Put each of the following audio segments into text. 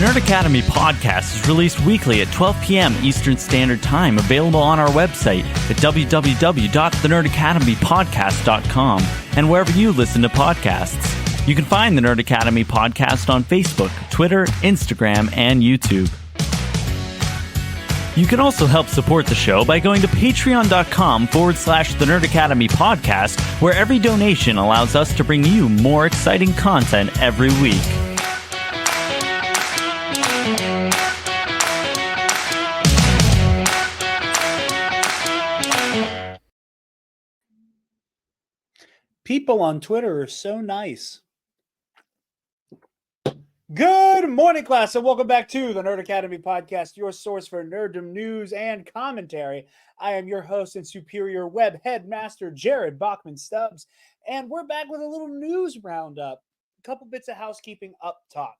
Nerd Academy podcast is released weekly at 12 p.m. Eastern Standard Time, available on our website at www.thenerdacademypodcast.com and wherever you listen to podcasts. You can find the Nerd Academy podcast on Facebook, Twitter, Instagram, and YouTube. You can also help support the show by going to patreon.com/The Nerd Academy podcast, where every donation allows us to bring you more exciting content every week. People on Twitter are so nice. Good morning, class, and welcome back to the Nerd Academy podcast, your source for Nerdom news and commentary. I am your host and superior web headmaster, Jarod Bachman-Stubbs, and we're back with a little news roundup. A couple bits of housekeeping up top.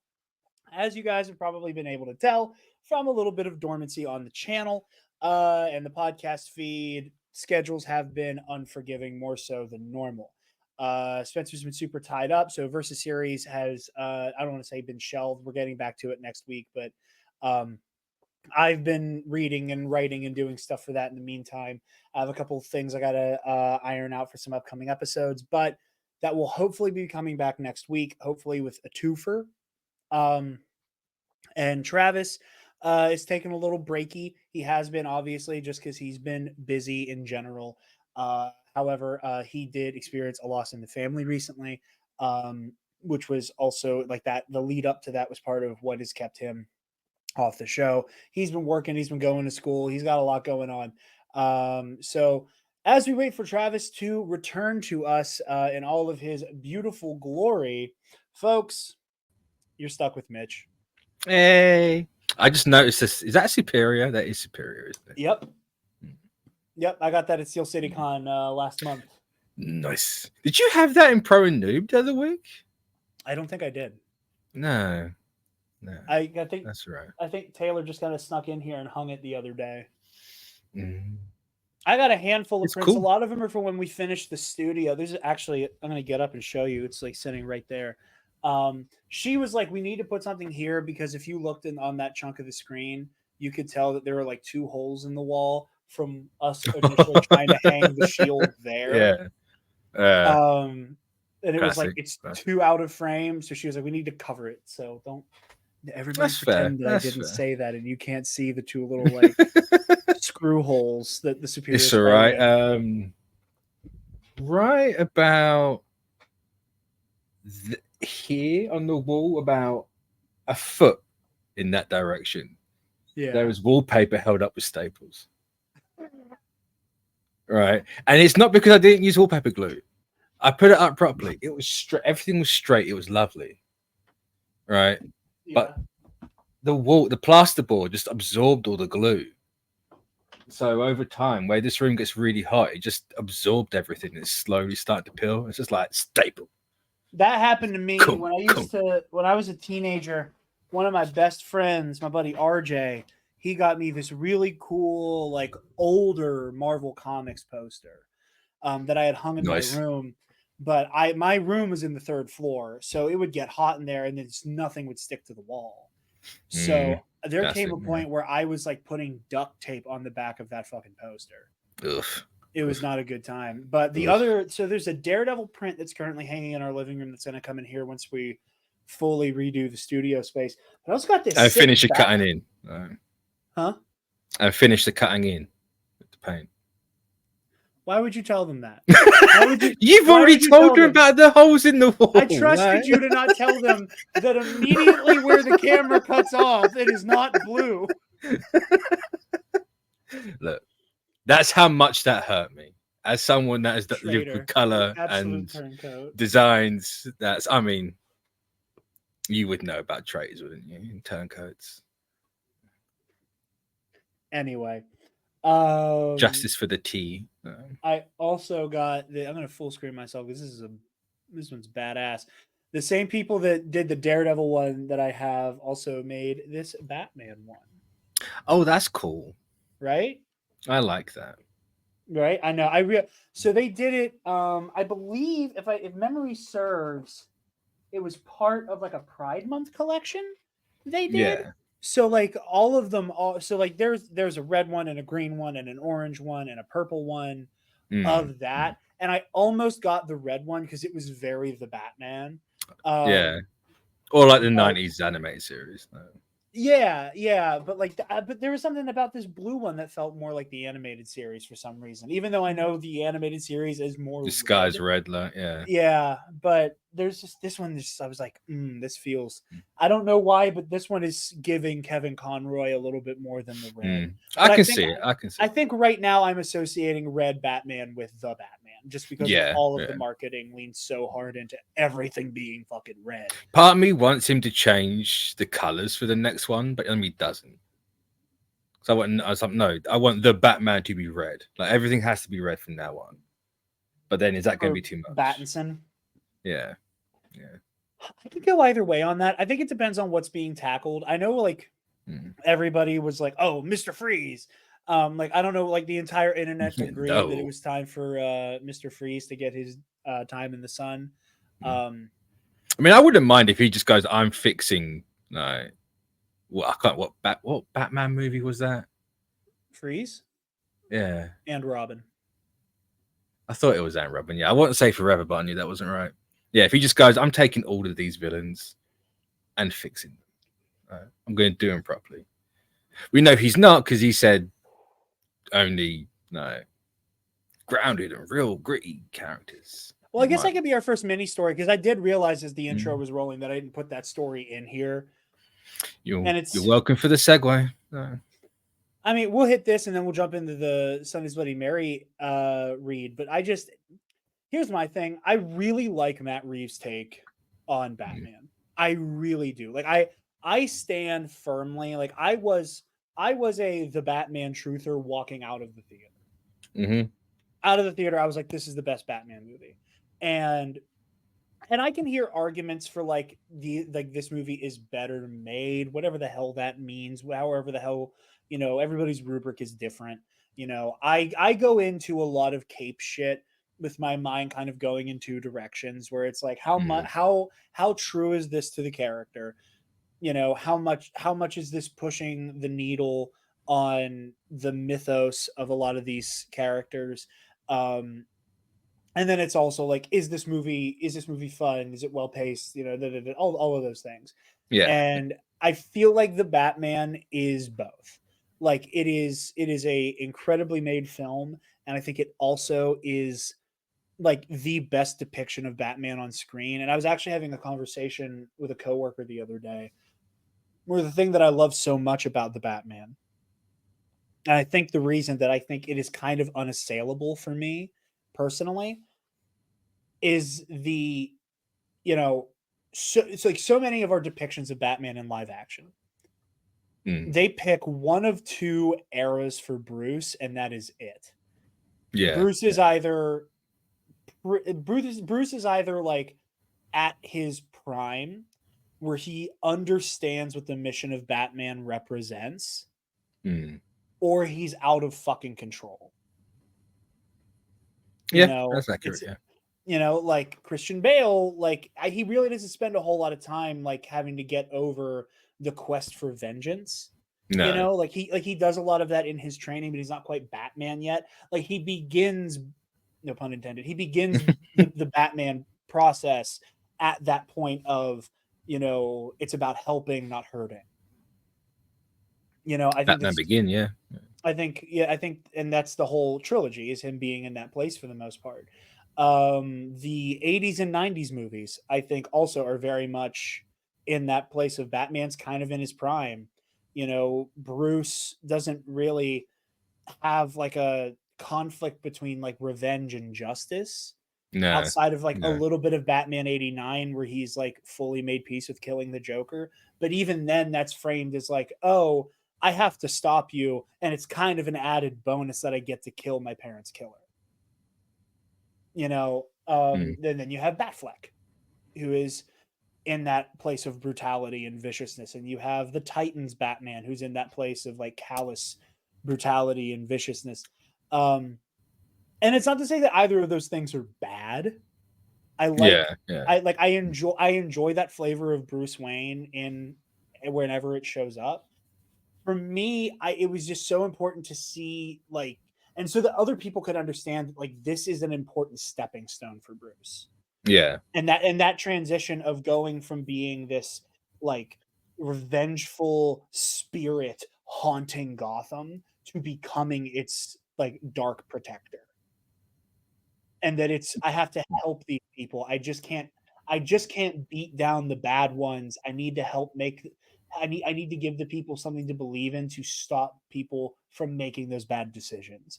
As you guys have probably been able to tell from a little bit of dormancy on the channel and the podcast feed, schedules have been unforgiving, more so than normal. Spencer's been super tied up, so Versus Series has I don't want to say been shelved. We're getting back to it next week, but I've been reading and writing and doing stuff for that in the meantime. I have a couple of things I gotta iron out for some upcoming episodes, but that will hopefully be coming back next week, hopefully with a twofer. And Travis is taking a little breaky. He has been, obviously, just because he's been busy in general. However, he did experience a loss in the family recently, which was also like that. The lead up to that was part of what has kept him off the show. He's been working. He's been going to school. He's got a lot going on. So as we wait for Travis to return to us in all of his beautiful glory, folks, you're stuck with Mitch. Hey, I just noticed this. Is that Superior? That is Superior, isn't it? Yep. Yep, I got that at Steel City Con last month. Nice. Did you have that in Pro and Noob the other week? I don't think I did. No. I think that's right. I think Taylor just kind of snuck in here and hung it the other day. I got a handful of prints. Cool. A lot of them are from when we finished the studio. There's actually, I'm going to get up and show you. It's like sitting right there. She was like, we need to put something here because if you looked on that chunk of the screen, you could tell that there were like two holes in the wall from us initially trying to hang the shield there. Yeah. And it was like, it's too out of frame. So she was like, we need to cover it. So don't everybody pretend that I didn't say that and you can't see the two little like screw holes that the Superior. It's all right. Right about here on the wall, about a foot in that direction. Yeah. There was wallpaper held up with staples. Right. And it's not because I didn't use wallpaper glue. I put it up properly. It was straight. Everything was straight. It was lovely. Right. Yeah. But the plasterboard just absorbed all the glue. So over time, where this room gets really hot, it just absorbed everything. It's slowly starting to peel. It's just like staple. That happened to me when I was a teenager. One of my best friends, my buddy RJ, he got me this really cool, like older Marvel Comics poster that I had hung in my room. But my room was in the third floor, so it would get hot in there, and then nothing would stick to the wall. So there came a point where I was like putting duct tape on the back of that fucking poster. Oof. It was not a good time. But the so there's a Daredevil print that's currently hanging in our living room that's going to come in here once we fully redo the studio space. But I also got this. I finished the cutting in. Huh? I finished the cutting in with the paint. Why would you tell them that? You've already told them about the holes in the wall. I trusted you to not tell them that immediately where the camera cuts off, it is not blue. Look, that's how much that hurt me. As someone that has lived with color and designs, you would know about traitors, wouldn't you? And turncoats. Anyway. Justice for the T. I also got I'm going to full screen myself because this one's badass. The same people that did the Daredevil one that I have also made this Batman one. Oh, that's cool. Right? I like that. Right? I know. So they did it. I believe if memory serves, it was part of like a Pride Month collection. They did. Yeah. So like all of them, so like there's a red one and a green one and an orange one and a purple one Mm. of that, and I almost got the red one because it was very the Batman. Yeah. Or like the But 90s animated series. No. yeah, but like, but there was something about this blue one that felt more like the animated series for some reason. Even though I know the animated series is more The sky's red. red, like, yeah. Yeah, but there's just this one. I was like, this feels. I don't know why, but this one is giving Kevin Conroy a little bit more than the red. I But can see it. I can see I it. think right now I'm associating red Batman with the Batman, just because of Yeah. all of Yeah. the marketing leans so hard into everything being fucking red. Part of me wants him to change the colors for the next one, but he doesn't. So I was like, no, I want the Batman to be red. Like everything has to be red from now on. But then is that going to Or be too much? Battinson. Yeah. Yeah. I could go either way on that. I think it depends on what's being tackled. I know like everybody was like, "Oh, Mr. Freeze." Like I don't know, like the entire internet agreed that it No. was time for Mr. Freeze to get his time in the sun. I mean, I wouldn't mind if he just goes, "I'm fixing." No, well, I can't. What Batman movie was that? Freeze Yeah, and Robin. I thought it was Ant Robin. Yeah, I wouldn't say Forever, but I knew that wasn't right. Yeah, if he just goes, "I'm taking all of these villains and fixing them. I'm going to do them properly." We know he's not because he said only grounded and real gritty characters. Well, I guess that could be our first mini story because I did realize as the intro was rolling that I didn't put that story in here. You're It's welcome for the segue. I mean, we'll hit this and then we'll jump into the Sunny's Bloody Mary read. But here's my thing. I really like Matt Reeves' take on Batman. I really do. Like I stand firmly. Like I was the Batman truther walking out of the theater. Out of the theater, I was like, this is the best Batman movie. And I can hear arguments for like this movie is better made, whatever the hell that means, however the hell, everybody's rubric is different. I go into a lot of cape shit with my mind kind of going in two directions where it's like how true is this to the character? How much is this pushing the needle on the mythos of a lot of these characters? And then it's also like, is this movie fun? Is it well paced? All of those things. Yeah. And I feel like the Batman is both. Like it is a incredibly made film, and I think it also is like the best depiction of Batman on screen. And I was actually having a conversation with a coworker the other day where the thing that I love so much about the Batman, and I think the reason that I think it is kind of unassailable for me personally, is it's like so many of our depictions of Batman in live action. They pick one of two eras for Bruce, and that is it. Yeah. Bruce is either like at his prime, where he understands what the mission of Batman represents, or he's out of fucking control. That's accurate. Like Christian Bale, like he really doesn't spend a whole lot of time like having to get over the quest for vengeance. No. Like he does a lot of that in his training, but he's not quite Batman yet. Like he begins, no pun intended, he begins the Batman process at that point of, it's about helping, not hurting. I think Batman Begin, yeah. I think, and that's the whole trilogy, is him being in that place for the most part. The 80s and 90s movies, I think, also are very much in that place of Batman's kind of in his prime. Bruce doesn't really have like a conflict between like revenge and justice. No. Outside of like a little bit of Batman 89 where he's like fully made peace with killing the Joker. But even then that's framed as like, oh, I have to stop you, and it's kind of an added bonus that I get to kill my parents' killer. Then you have Batfleck, who is in that place of brutality and viciousness, and you have the Titans Batman, who's in that place of like callous brutality and viciousness. And it's not to say that either of those things are bad. I enjoy that flavor of Bruce Wayne in whenever it shows up. For me, it was just so important to see, like, and so that other people could understand that, like, this is an important stepping stone for Bruce. Yeah. And that transition of going from being this, like, revengeful spirit haunting Gotham to becoming its, like, dark protector. And that I have to help these people. I just can't beat down the bad ones. I need to help I need to give the people something to believe in to stop people from making those bad decisions.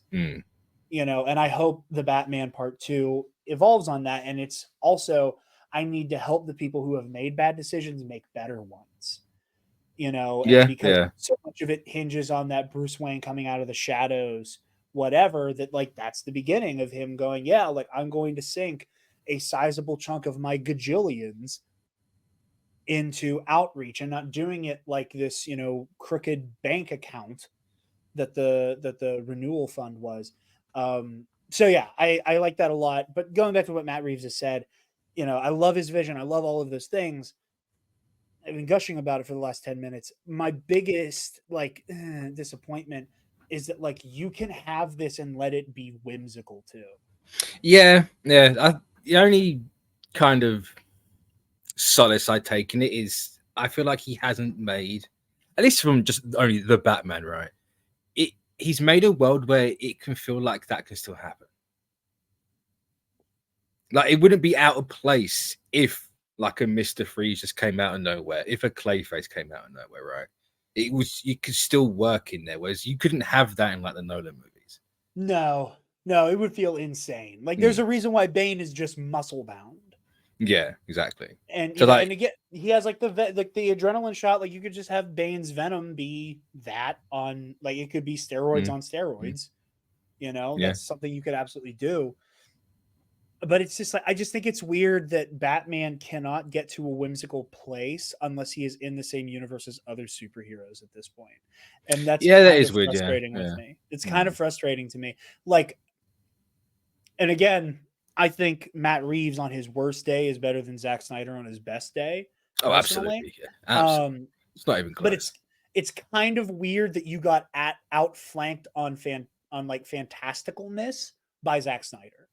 You know, and I hope the Batman Part 2 evolves on that. And it's also, I need to help the people who have made bad decisions make better ones. You know, and because so much of it hinges on that Bruce Wayne coming out of the shadows, whatever, that, like, that's the beginning of him going, yeah, like, I'm going to sink a sizable chunk of my gajillions into outreach, and not doing it like this, you know, crooked bank account that the renewal fund was. So yeah, I like that a lot. But going back to what Matt Reeves has said, you know, I love his vision. I love all of those things. I've been gushing about it for the last 10 minutes. My biggest, like, disappointment is that, like, you can have this and let it be whimsical too. Yeah. The only kind of solace I take in it is I feel like he hasn't made, at least from just only the Batman, right? He's made a world where it can feel like that can still happen. Like, it wouldn't be out of place if, like, a Mr. Freeze just came out of nowhere, if a Clayface came out of nowhere, right? You could still work in there, whereas you couldn't have that in, like, the Nolan movies. No, it would feel insane. Like, there's a reason why Bane is just muscle bound. Yeah, exactly. And, So, you know, like, and again, he has, like, the adrenaline shot. Like, you could just have Bane's Venom be that on, like, it could be steroids on steroids. You know, that's something you could absolutely do. But it's just, like, I just think it's weird that Batman cannot get to a whimsical place unless he is in the same universe as other superheroes at this point. And that's that kind is of weird, frustrating with me. It's kind of frustrating to me. Like, and again, I think Matt Reeves on his worst day is better than Zack Snyder on his best day. Oh, Personally. absolutely. Yeah. Absolutely. It's not even close. But it's kind of weird that you got outflanked on like fantasticalness by Zack Snyder.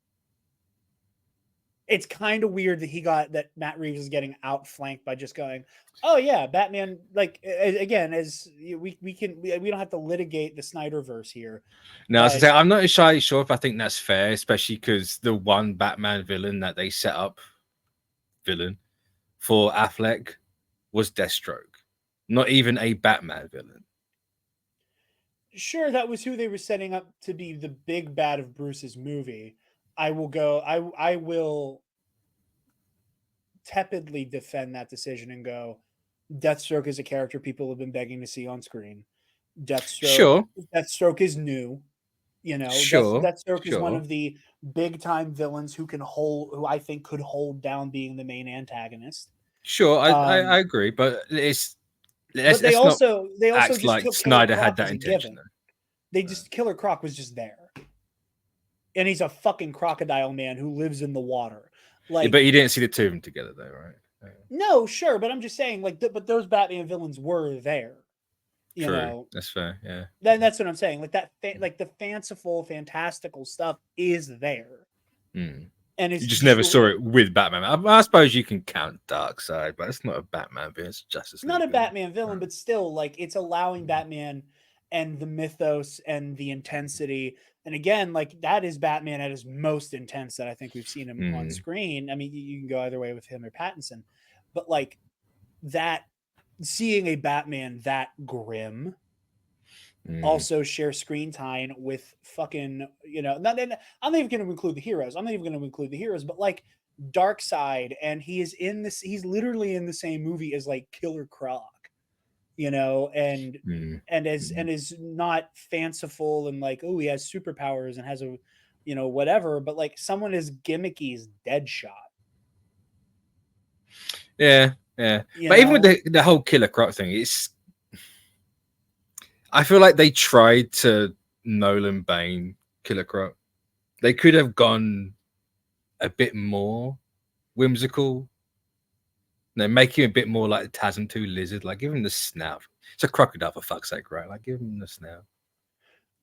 It's kind of weird that Matt Reeves is getting outflanked by just going, oh yeah, Batman. Like, again, as we don't have to litigate the Snyderverse here. No, as I say, I'm not entirely sure if I think that's fair, especially because the one Batman villain that they set up for Affleck was Deathstroke, not even a Batman villain. Sure, that was who they were setting up to be the big bad of Bruce's movie. I will tepidly defend that decision and go, Deathstroke is a character people have been begging to see on screen. Deathstroke is new. You know, Deathstroke is one of the big time villains who I think could hold down being the main antagonist. Sure, I agree, but but they also just like took Snyder had that intention. They just Killer Croc was just there, and he's a fucking crocodile man who lives in the water. Like, but you didn't see the two of them together, though, right? No, sure, but I'm just saying, like, but those Batman villains were there. You True. know, that's fair. Yeah, that's what I'm saying. Like that, like the fanciful, fantastical stuff is there, and you just never saw it with Batman. I suppose you can count Darkseid, but it's not a Batman villain. It's Justice League. Not a Batman villain, but still, like, it's allowing Batman and the mythos and the intensity. And again, like, that is Batman at his most intense that I think we've seen him on screen. I mean, you can go either way with him or Pattinson, but like that, seeing a Batman that grim also share screen time with fucking, you know, I'm not even going to include the heroes. But like Darkseid, and he's literally in the same movie as like Killer Croc, you know, and is not fanciful and like, oh, he has superpowers and has a, you know, whatever, but like someone as gimmicky as Deadshot. Yeah. But even with the whole Killer Croc thing, I feel like they tried to Nolan Bane Killer Croc. They could have gone a bit more whimsical. No, make him a bit more like the Tasm 2 lizard. Like, give him the snout. It's a crocodile, for fuck's sake, right? Like, give him the snout.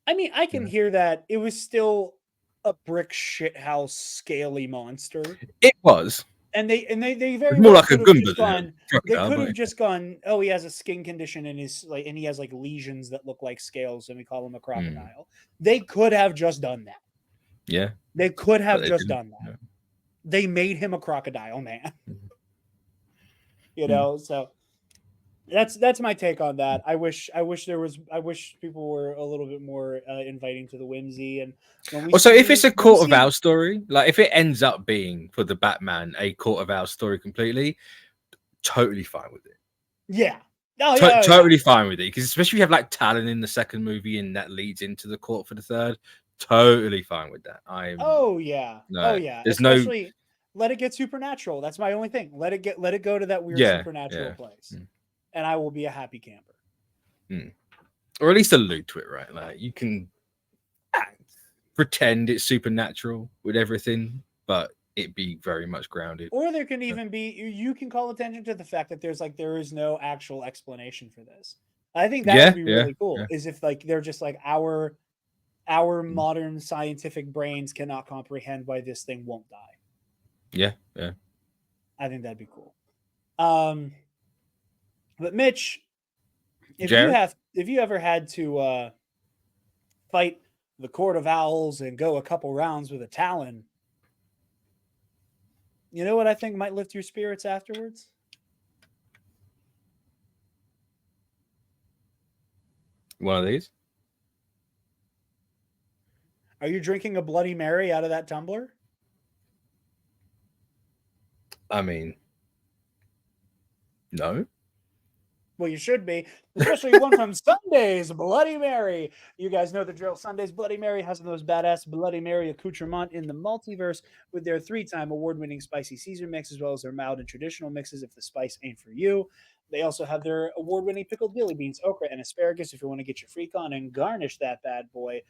I mean, I can hear that. It was still a brick shithouse scaly monster. It was. And they very It's more well like a could have Goomba just than a gone. They crocodile, could have but- just gone. Oh, he has a skin condition and he has like lesions that look like scales, and we call him a crocodile. They could have just done that. Yeah, They could have But they just didn't, done that. no. They made him a crocodile man. Mhm. So that's my take on that. I wish people were a little bit more inviting to the whimsy. And when we Also, if it's a when we Court of see- Owls story, like if it ends up being for the Batman a Court of Owls story completely, totally fine with it. yeah, yeah. Totally fine with it, because especially if you have like Talon in the second movie and that leads into the court for the third, totally fine with that. Oh yeah. No, Oh yeah. there's Especially let it get supernatural. That's my only thing. Let it go to that weird supernatural place. And I will be a happy camper. Or at least allude to it, right? Like you can pretend it's supernatural with everything, but it be very much grounded. Or there can even be you can call attention to the fact that there is no actual explanation for this. I think that would be really cool. Is if like they're just like our modern scientific brains cannot comprehend why this thing won't die. Yeah. I think that'd be cool. But Mitch, if you ever had to fight the Court of Owls and go a couple rounds with a Talon, you know what I think might lift your spirits afterwards? One of these. Are you drinking a Bloody Mary out of that tumbler? I mean, no. Well, you should be, especially one from Sunday's Bloody Mary. You guys know the drill. Sunday's Bloody Mary has the most badass Bloody Mary accoutrement in the multiverse with their 3-time award-winning spicy Caesar mix, as well as their mild and traditional mixes if the spice ain't for you. They also have their award-winning pickled dilly beans, okra, and asparagus if you want to get your freak on and garnish that bad boy.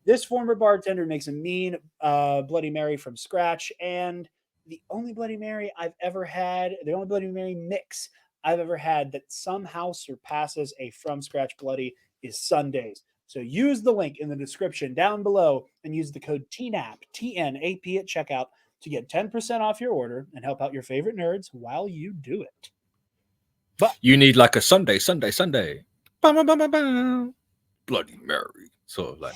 This former bartender makes a mean Bloody Mary from scratch, and the only Bloody Mary I've ever had, the only Bloody Mary mix I've ever had that somehow surpasses a from scratch Bloody is Sunday's. So use the link in the description down below and use the code TNAP, TNAP at checkout to get 10% off your order and help out your favorite nerds while you do it. But you need like a Sunday. Bum, bum, bum, bum, bum. Bloody Mary. Sort of like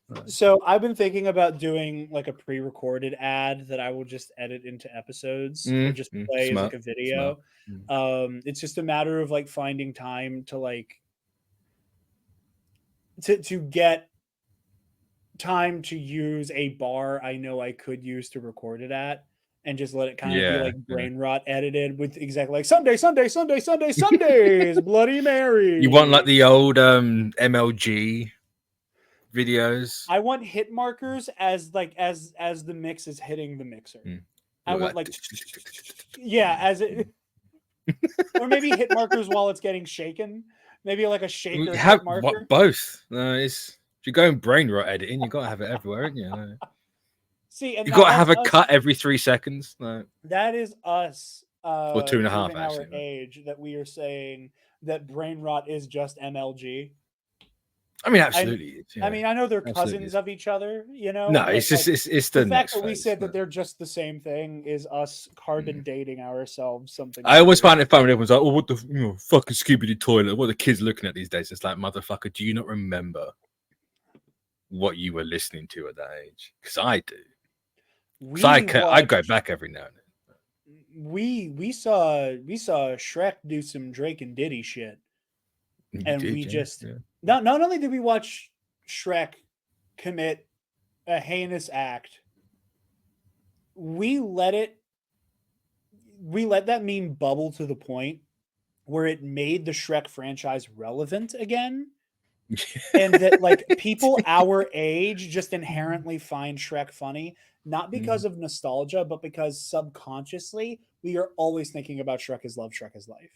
that. So I've been thinking about doing like a pre-recorded ad that I will just edit into episodes or just play as like a video. It's just a matter of like finding time to like to get time to use a bar I know I could use to record it at and just let it kind of be like brain rot edited with exactly like Sundays, Bloody Mary. You want like the old MLG videos? I want hit markers as the mix is hitting the mixer. I want like as it or maybe hit markers while it's getting shaken. Maybe like a shaker hit marker. Both. If you're going brain rot editing, you gotta have it everywhere, haven't you? See, and you gotta have a cut every 3 seconds. That is us. Or 2.5 our age that we are saying that brain rot is just MLG. I mean, absolutely. I mean, I know they're cousins of each other, you know. No, it's just it's the fact that we said that they're just the same thing is us carbon dating ourselves. Something I always find it fun when everyone's like, "Oh, what the fucking Scooby-Doo toilet?" What are the kids looking at these days? It's like, motherfucker, do you not remember what you were listening to at that age? Because I do. I go back every now and then. We saw Shrek do some Drake and Diddy shit, Not only did we watch Shrek commit a heinous act, we let that meme bubble to the point where it made the Shrek franchise relevant again. And that like people our age just inherently find Shrek funny, not because of nostalgia, but because subconsciously we are always thinking about Shrek is love, Shrek is life.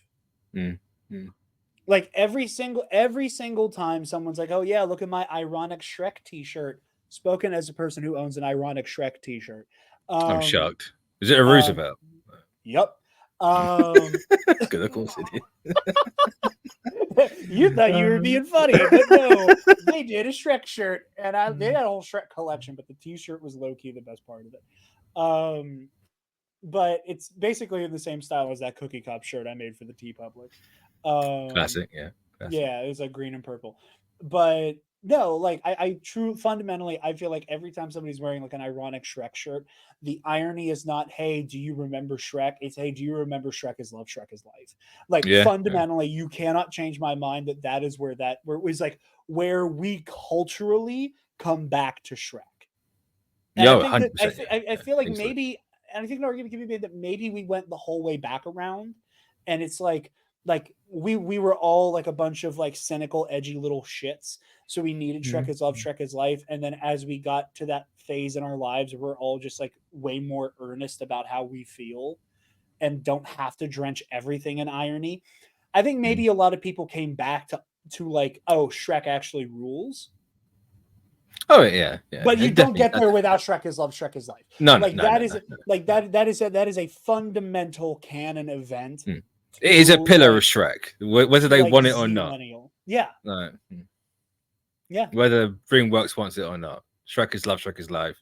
Like every single time someone's like, "Oh yeah, look at my ironic Shrek t-shirt." Spoken as a person who owns an ironic Shrek t-shirt. I'm shocked. Is it a Roosevelt? Yep. Good, of course it did. You thought you were being funny, but no, they did a Shrek shirt, and they had a whole Shrek collection, but the T-shirt was low key the best part of it. But it's basically in the same style as that Cookie Cup shirt I made for the T Public. Classic, yeah. Classic. Yeah, it was like green and purple. But no, like I fundamentally, I feel like every time somebody's wearing like an ironic Shrek shirt, the irony is not, hey, do you remember Shrek? It's, hey, do you remember Shrek is love, Shrek is life? Like fundamentally, you cannot change my mind that is where it was like where we culturally come back to Shrek. And I feel like maybe, and I think an argument can be made that maybe we went the whole way back around, and it's like we were all like a bunch of like cynical, edgy little shits. So we needed Shrek is love, Shrek is life. And then as we got to that phase in our lives, we're all just like way more earnest about how we feel and don't have to drench everything in irony. I think maybe a lot of people came back to like, oh, Shrek actually rules. Oh yeah. But you don't get there without Shrek is love, Shrek is life. No, that is a fundamental canon event. It is a pillar of Shrek, whether they want it or not. Yeah. Yeah. Whether DreamWorks wants it or not, Shrek is love, Shrek is life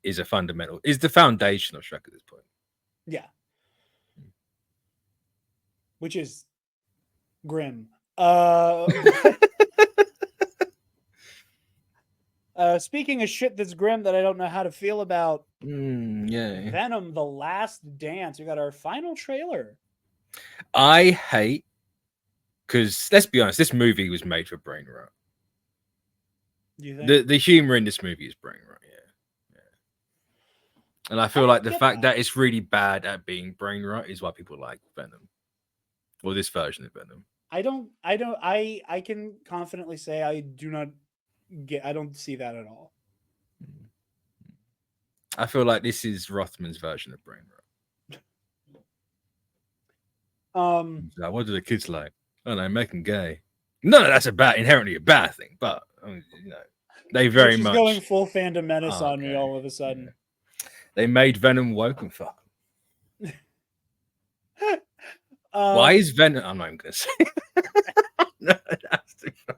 is a fundamental, is the foundation of Shrek at this point. Yeah. Which is grim. Speaking of shit that's grim that I don't know how to feel about, Venom: The Last Dance. We got our final trailer. I hate, because let's be honest, this movie was made for brain rot. You think? The humor in this movie is brain rot, yeah. And I feel like the fact that it's really bad at being brain rot is why people like Venom, or this version of Venom. I can confidently say I don't see that at all. I feel like this is Rothman's version of brain rot. Like, what do the kids like? Oh, they make them gay. No, that's inherently a bad thing, but they very much going full Phantom Menace on me all of a sudden. Yeah. They made Venom woke and fuck. Why is Venom? I'm not even gonna say. No, that's too far.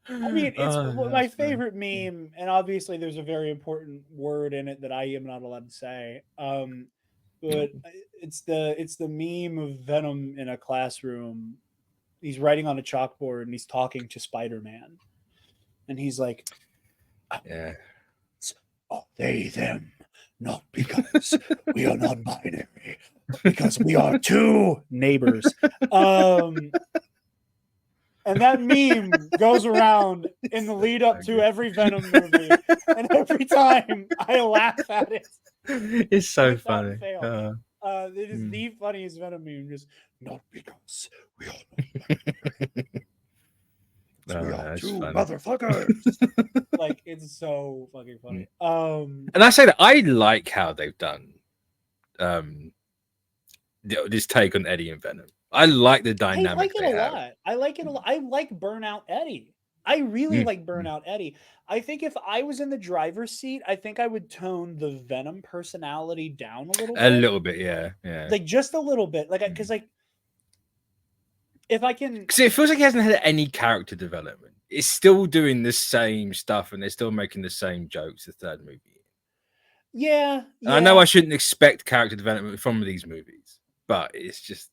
I mean, it's my favorite meme, and obviously there's a very important word in it that I am not allowed to say. But it's the meme of Venom in a classroom. He's writing on a chalkboard and he's talking to Spider-Man, and he's like, "Yeah, they them, not because we are non-binary, because we are two neighbors." And that meme goes around in the lead up to every Venom movie. And every time I laugh at it. It's so funny. It is the funniest Venom meme. Just, not because we are we are two motherfuckers. Like, it's so fucking funny. And I say that I like how they've done this take on Eddie and Venom. I like the dynamic. I like it a lot. I like it a lot. I like Burnout Eddie. I really like Burnout Eddie. I think if I was in the driver's seat, I think I would tone the Venom personality down a little bit. A little bit, yeah. Like just a little bit. Like, because like if I can, because it feels like he hasn't had any character development. It's still doing the same stuff, and they're still making the same jokes. The third movie. Yeah. I know I shouldn't expect character development from these movies, but it's just.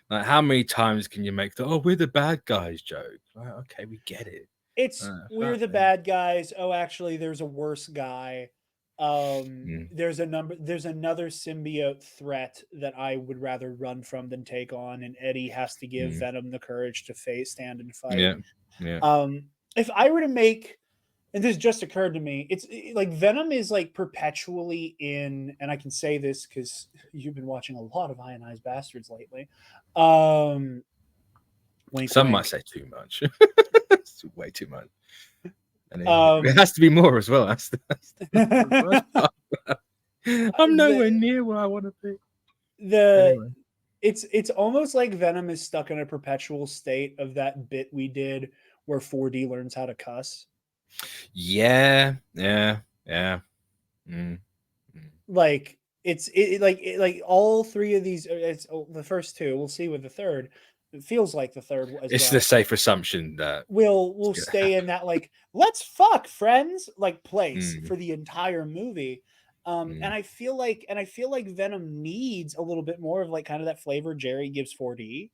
Like, how many times can you make the we're the bad guys joke? Like, okay, we get it. It's we're the bad guys. Oh, actually, there's a worse guy. There's another symbiote threat that I would rather run from than take on, and Eddie has to give Venom the courage to stand and fight. Yeah. If I were to make, and this just occurred to me, it's like Venom is like perpetually in, and I can say this because you've been watching a lot of Ionized Bastards lately. Some might say too much. It's way too much. And it has to be more as well. That's I'm nowhere near where I want to be. It's almost like Venom is stuck in a perpetual state of that bit we did where 4D learns how to cuss. Yeah. Like like all three of these. It's the first two. We'll see with the third. It feels like the third as It's well. the safe assumption that We'll stay in that like let's fuck friends like place Mm. for the entire movie. And I feel like Venom needs a little bit more of like kind of that flavor Jerry gives 4D,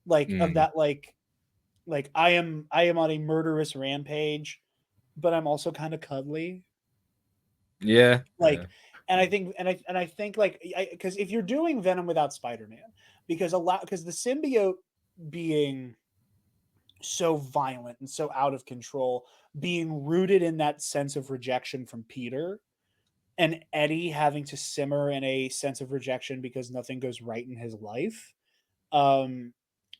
like of that like I am on a murderous rampage, but I'm also kind of cuddly. Yeah. Like, and I think like because if you're doing Venom without Spider-Man, because the symbiote being so violent and so out of control, being rooted in that sense of rejection from Peter, and Eddie having to simmer in a sense of rejection because nothing goes right in his life.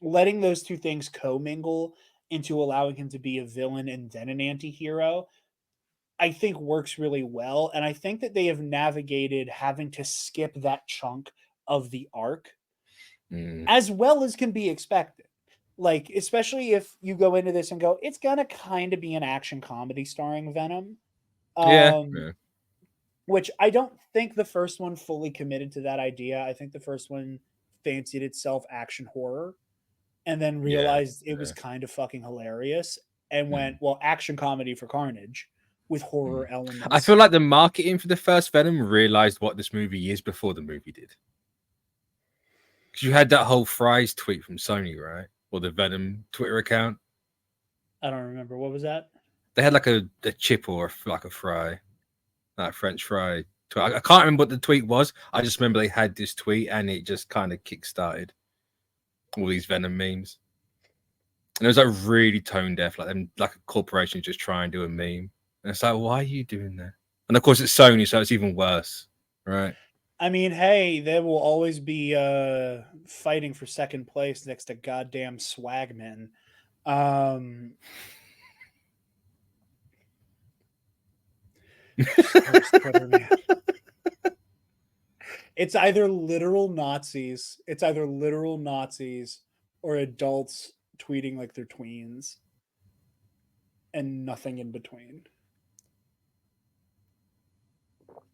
Letting those two things commingle into allowing him to be a villain and then an anti-hero, I think works really well. And I think that they have navigated having to skip that chunk of the arc as well as can be expected. Like, especially if you go into this and go, it's gonna kind of be an action comedy starring Venom. Yeah. Which I don't think the first one fully committed to that idea. I think the first one fancied itself action horror and then realized it was kind of fucking hilarious and went, well, action comedy for Carnage with horror elements. I feel like the marketing for the first Venom realized what this movie is before the movie did. Because you had that whole Fries tweet from Sony, right? Or the Venom Twitter account. I don't remember. What was that? They had like a chip or like a fry, like French fry. I can't remember what the tweet was. I just remember they had this tweet and it just kind of kickstarted all these Venom memes. And it was like really tone deaf, like them, like a corporation just try and do a meme. And it's like, why are you doing that? And of course, it's Sony, so it's even worse, right? I mean, hey, they will always be fighting for second place next to goddamn Swagman. Twitter, man. It's either literal Nazis. Or adults tweeting like they're tweens, and nothing in between.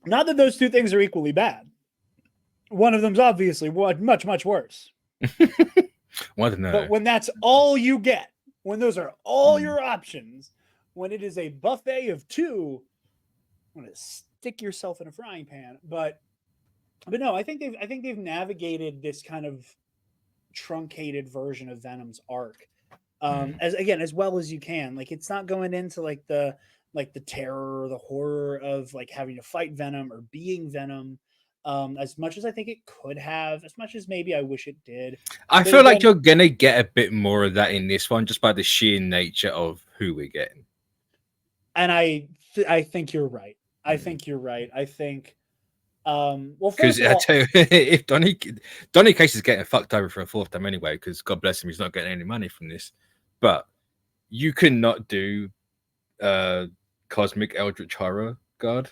Not that those two things are equally bad. One of them's obviously much, much worse. Well, I don't know. But when that's all you get, when those are all your options, when it is a buffet of two, I'm gonna stick yourself in a frying pan. But no, I think they've navigated this kind of truncated version of Venom's arc as well as you can. Like, it's not going into like the terror or the horror of like having to fight Venom or being Venom. As much as I think it could have, as much as maybe I wish it did. I feel like you're gonna get a bit more of that in this one, just by the sheer nature of who we're getting. And I think you're right. I think you're right. I think, well, because I tell you, if Donny Case is getting fucked over for a fourth time anyway, because God bless him, he's not getting any money from this. But you cannot do Cosmic Eldritch Horror God,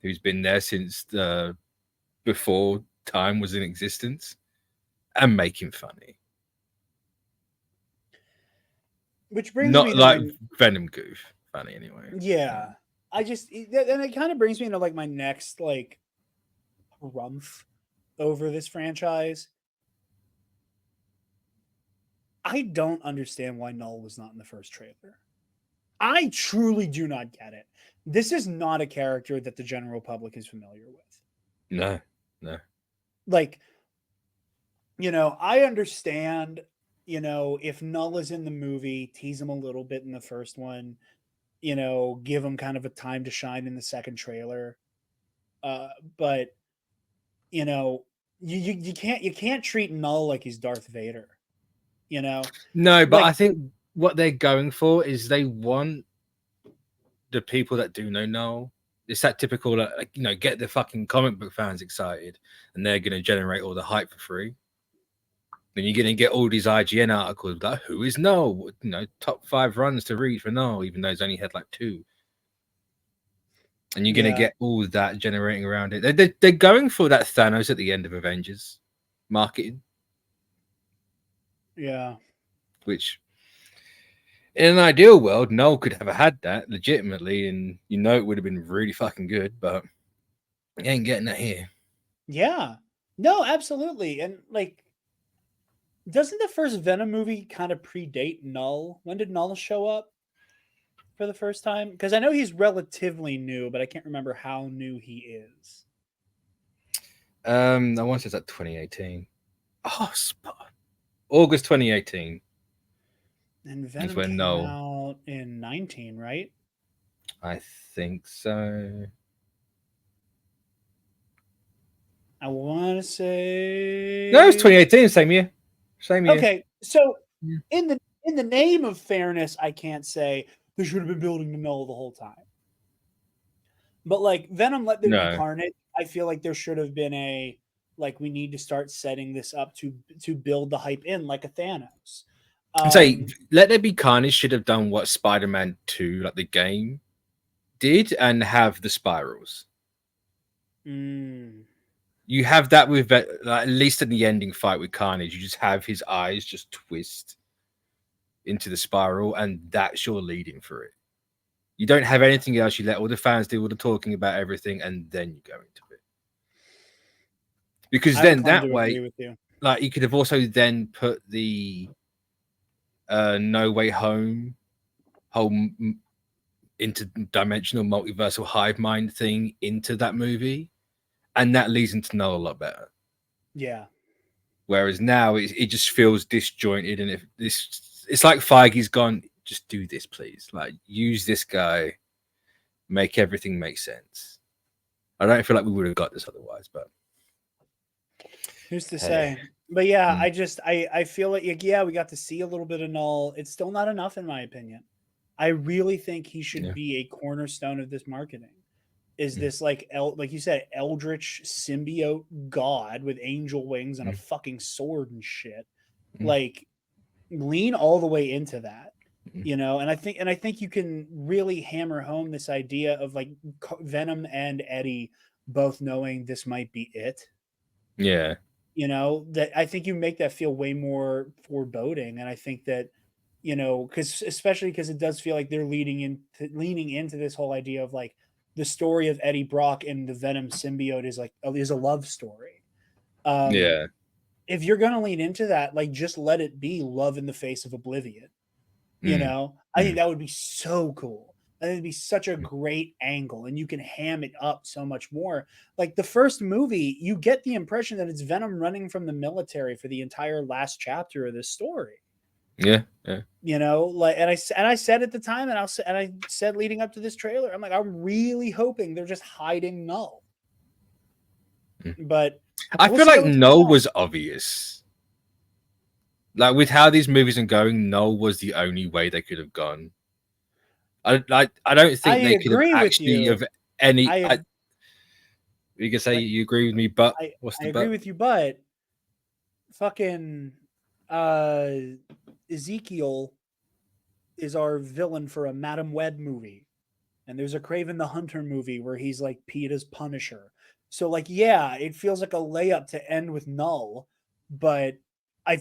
who's been there since before time was in existence, and make him funny. Which brings not me like Venom goof funny anyway. Yeah, I just, and it kind of brings me into like my next like rumph over this franchise. I don't understand why Null was not in the first trailer. I truly do not get it. This is not a character that the general public is familiar with. No. Like, I understand, if Null is in the movie, tease him a little bit in the first one, give him kind of a time to shine in the second trailer. But you can't treat Null like he's Darth Vader. No, but I think what they're going for is they want the people that do know Null. It's that typical, get the fucking comic book fans excited, and they're going to generate all the hype for free. Then you're going to get all these IGN articles like, who is Null? Top 5 runs to read for Null, even though he's only had like 2. And you're going to get all that generating around it. They're going for that Thanos at the end of Avengers marketing. Yeah. Which, in an ideal world, Null could have had that legitimately, and it would have been really fucking good, but you ain't getting that here. Yeah. No, absolutely. And like, doesn't the first Venom movie kind of predate Null? When did Null show up for the first time? Because I know he's relatively new, but I can't remember how new he is. I want to say that 2018. Oh, August 2018 And is Venom when came Null. out in 19, right? I think so. I want to say No, it's 2018. Same year. Same year. Okay, so Yeah. in the name of fairness, I can't say they should have been building to Null the whole time. But like Venom, Let There Be No. Carnage, I feel like there should have been a like we need to start setting this up to build the hype in like a Thanos. I'd say Let There Be Carnage should have done what Spider-Man 2, like the game, did and have the spirals. You have that with like, at least in the ending fight with Carnage, you just have his eyes just twist into the spiral, and that's your leading for it. You don't have anything else. You let all the fans do all the talking about everything, and then you go into it. Because I'm then inclined that to way, agree with you. like you could have also then put the No Way Home whole interdimensional multiversal hive mind thing into that movie, and that leads into Null a lot better. Yeah. Whereas now it just feels disjointed, and if this, it's like Feige's gone, just do this, please. Like use this guy, make everything make sense. I don't feel like we would have got this otherwise, but Who's to hey. say? But yeah, I feel like yeah, we got to see a little bit of Null. It's still not enough in my opinion. I really think he should be a cornerstone of this marketing. Is this like you said, eldritch symbiote god with angel wings and a fucking sword and shit? Like, lean all the way into that, you know. And I think you can really hammer home this idea of like Venom and Eddie both knowing this might be it. Yeah. You know, that I think you make that feel way more foreboding, and I think that because especially because it does feel like they're leaning into this whole idea of like the story of Eddie Brock and the Venom symbiote is a love story. Yeah. If you're gonna lean into that, like just let it be love in the face of oblivion. You know, I think that would be so cool. I think it'd be such a great angle, and you can ham it up so much more. Like the first movie, you get the impression that it's Venom running from the military for the entire last chapter of this story. Yeah. You know, like, and I said at the time, and I said leading up to this trailer, I'm like, I'm really hoping they're just hiding Null. But I we'll feel see like how it Null turns out. was obvious. Like with how these movies are going, Null was the only way they could have gone. I don't think they could have agree with actually you. of any. I You can say you agree with me, but what's I the agree but? with you, but fucking Ezekiel is our villain for a Madam Web movie. And there's a Craven the Hunter movie where he's like Peeta's Punisher. So like, yeah, it feels like a layup to end with Null, but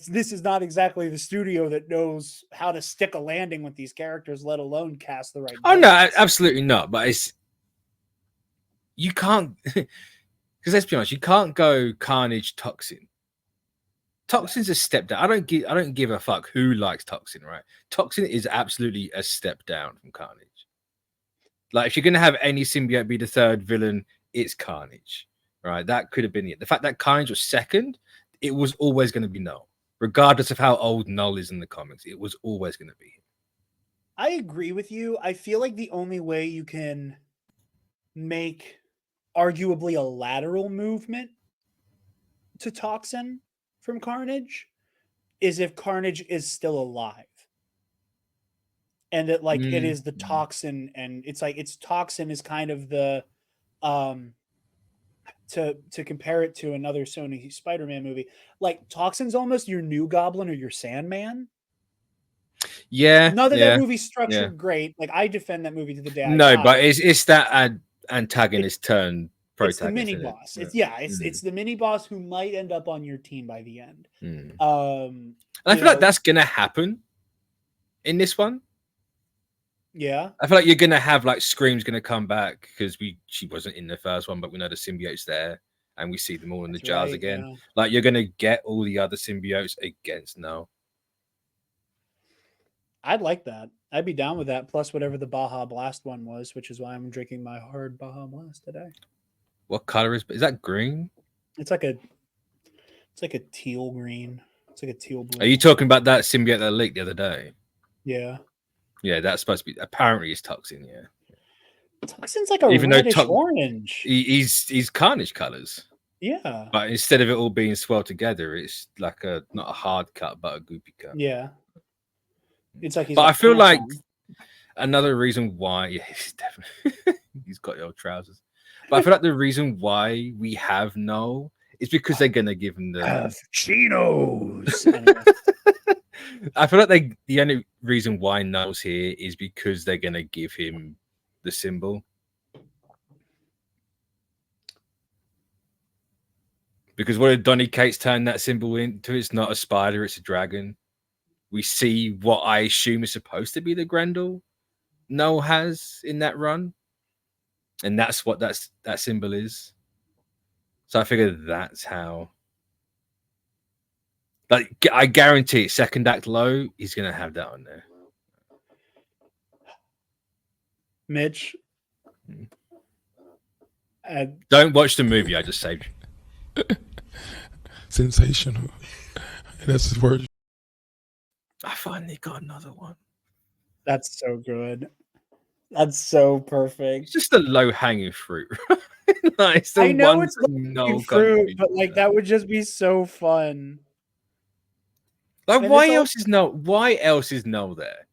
this is not exactly the studio that knows how to stick a landing with these characters, let alone cast the right. Oh no, villains. absolutely not. But it's you can't because let's be honest, you can't go Carnage Toxin. Toxin's a step down. I don't give a fuck who likes Toxin, right? Toxin is absolutely a step down from Carnage. Like if you're gonna have any symbiote be the third villain, it's Carnage, right? That could have been it. The fact that Carnage was second, it was always going to be Null, regardless of how old Null is in the comics. It was always going to be him. I agree with you. I feel like the only way you can make arguably a lateral movement to Toxin from Carnage is if Carnage is still alive. And that like it is the Toxin, and it's like it's Toxin is kind of the to compare it to another Sony Spider-Man movie, like Toxin's almost your new Goblin or your Sandman. Yeah. Not that that movie's structured great. Like I defend that movie to the day I die. But it's that antagonist turn protagonist. It's the mini boss. It's the mini boss who might end up on your team by the end. And I feel like that's gonna happen in this one. Yeah, I feel like you're gonna have like Scream's gonna come back because she wasn't in the first one, but we know the symbiote's there. and we see them all in the That's jars right, again. yeah. Like, you're gonna get all the other symbiotes against No. I'd like that. I'd be down with that. Plus whatever the Baja Blast one was, which is why I'm drinking my hard Baja Blast today. What color is that? Green? It's like a teal green. It's like a teal blue. Are you talking about that symbiote that leaked the other day? Yeah. Yeah, that's supposed to be. Apparently, it's Toxin. Yeah. Toxin's like a Even though reddish orange. he's Carnage colors, Yeah. but instead of it all being swelled together, it's like not a hard cut, but a goopy cut. Yeah. It's like he's. But got I feel pants like on. another reason why, yeah, he's definitely he's got your trousers. But I feel like the reason why we have No is because they're gonna give him the chinos. Anyway. I feel like the only reason why No's here is because they're gonna give him the symbol. Because what did Donny Cates turn that symbol into? It's not a spider, it's a dragon. We see what I assume is supposed to be the Grendel No has in that run. And that's what that symbol is. So I figured that's how. Like, I guarantee second act low, he's gonna have that on there. Mitch. Don't watch the movie. I just saved you. Sensational. That's his word. I finally got another one. That's so good. That's so perfect. It's just the low hanging fruit. Like, I know it's low fruit, but like that would just be so fun. Like, why else is No there?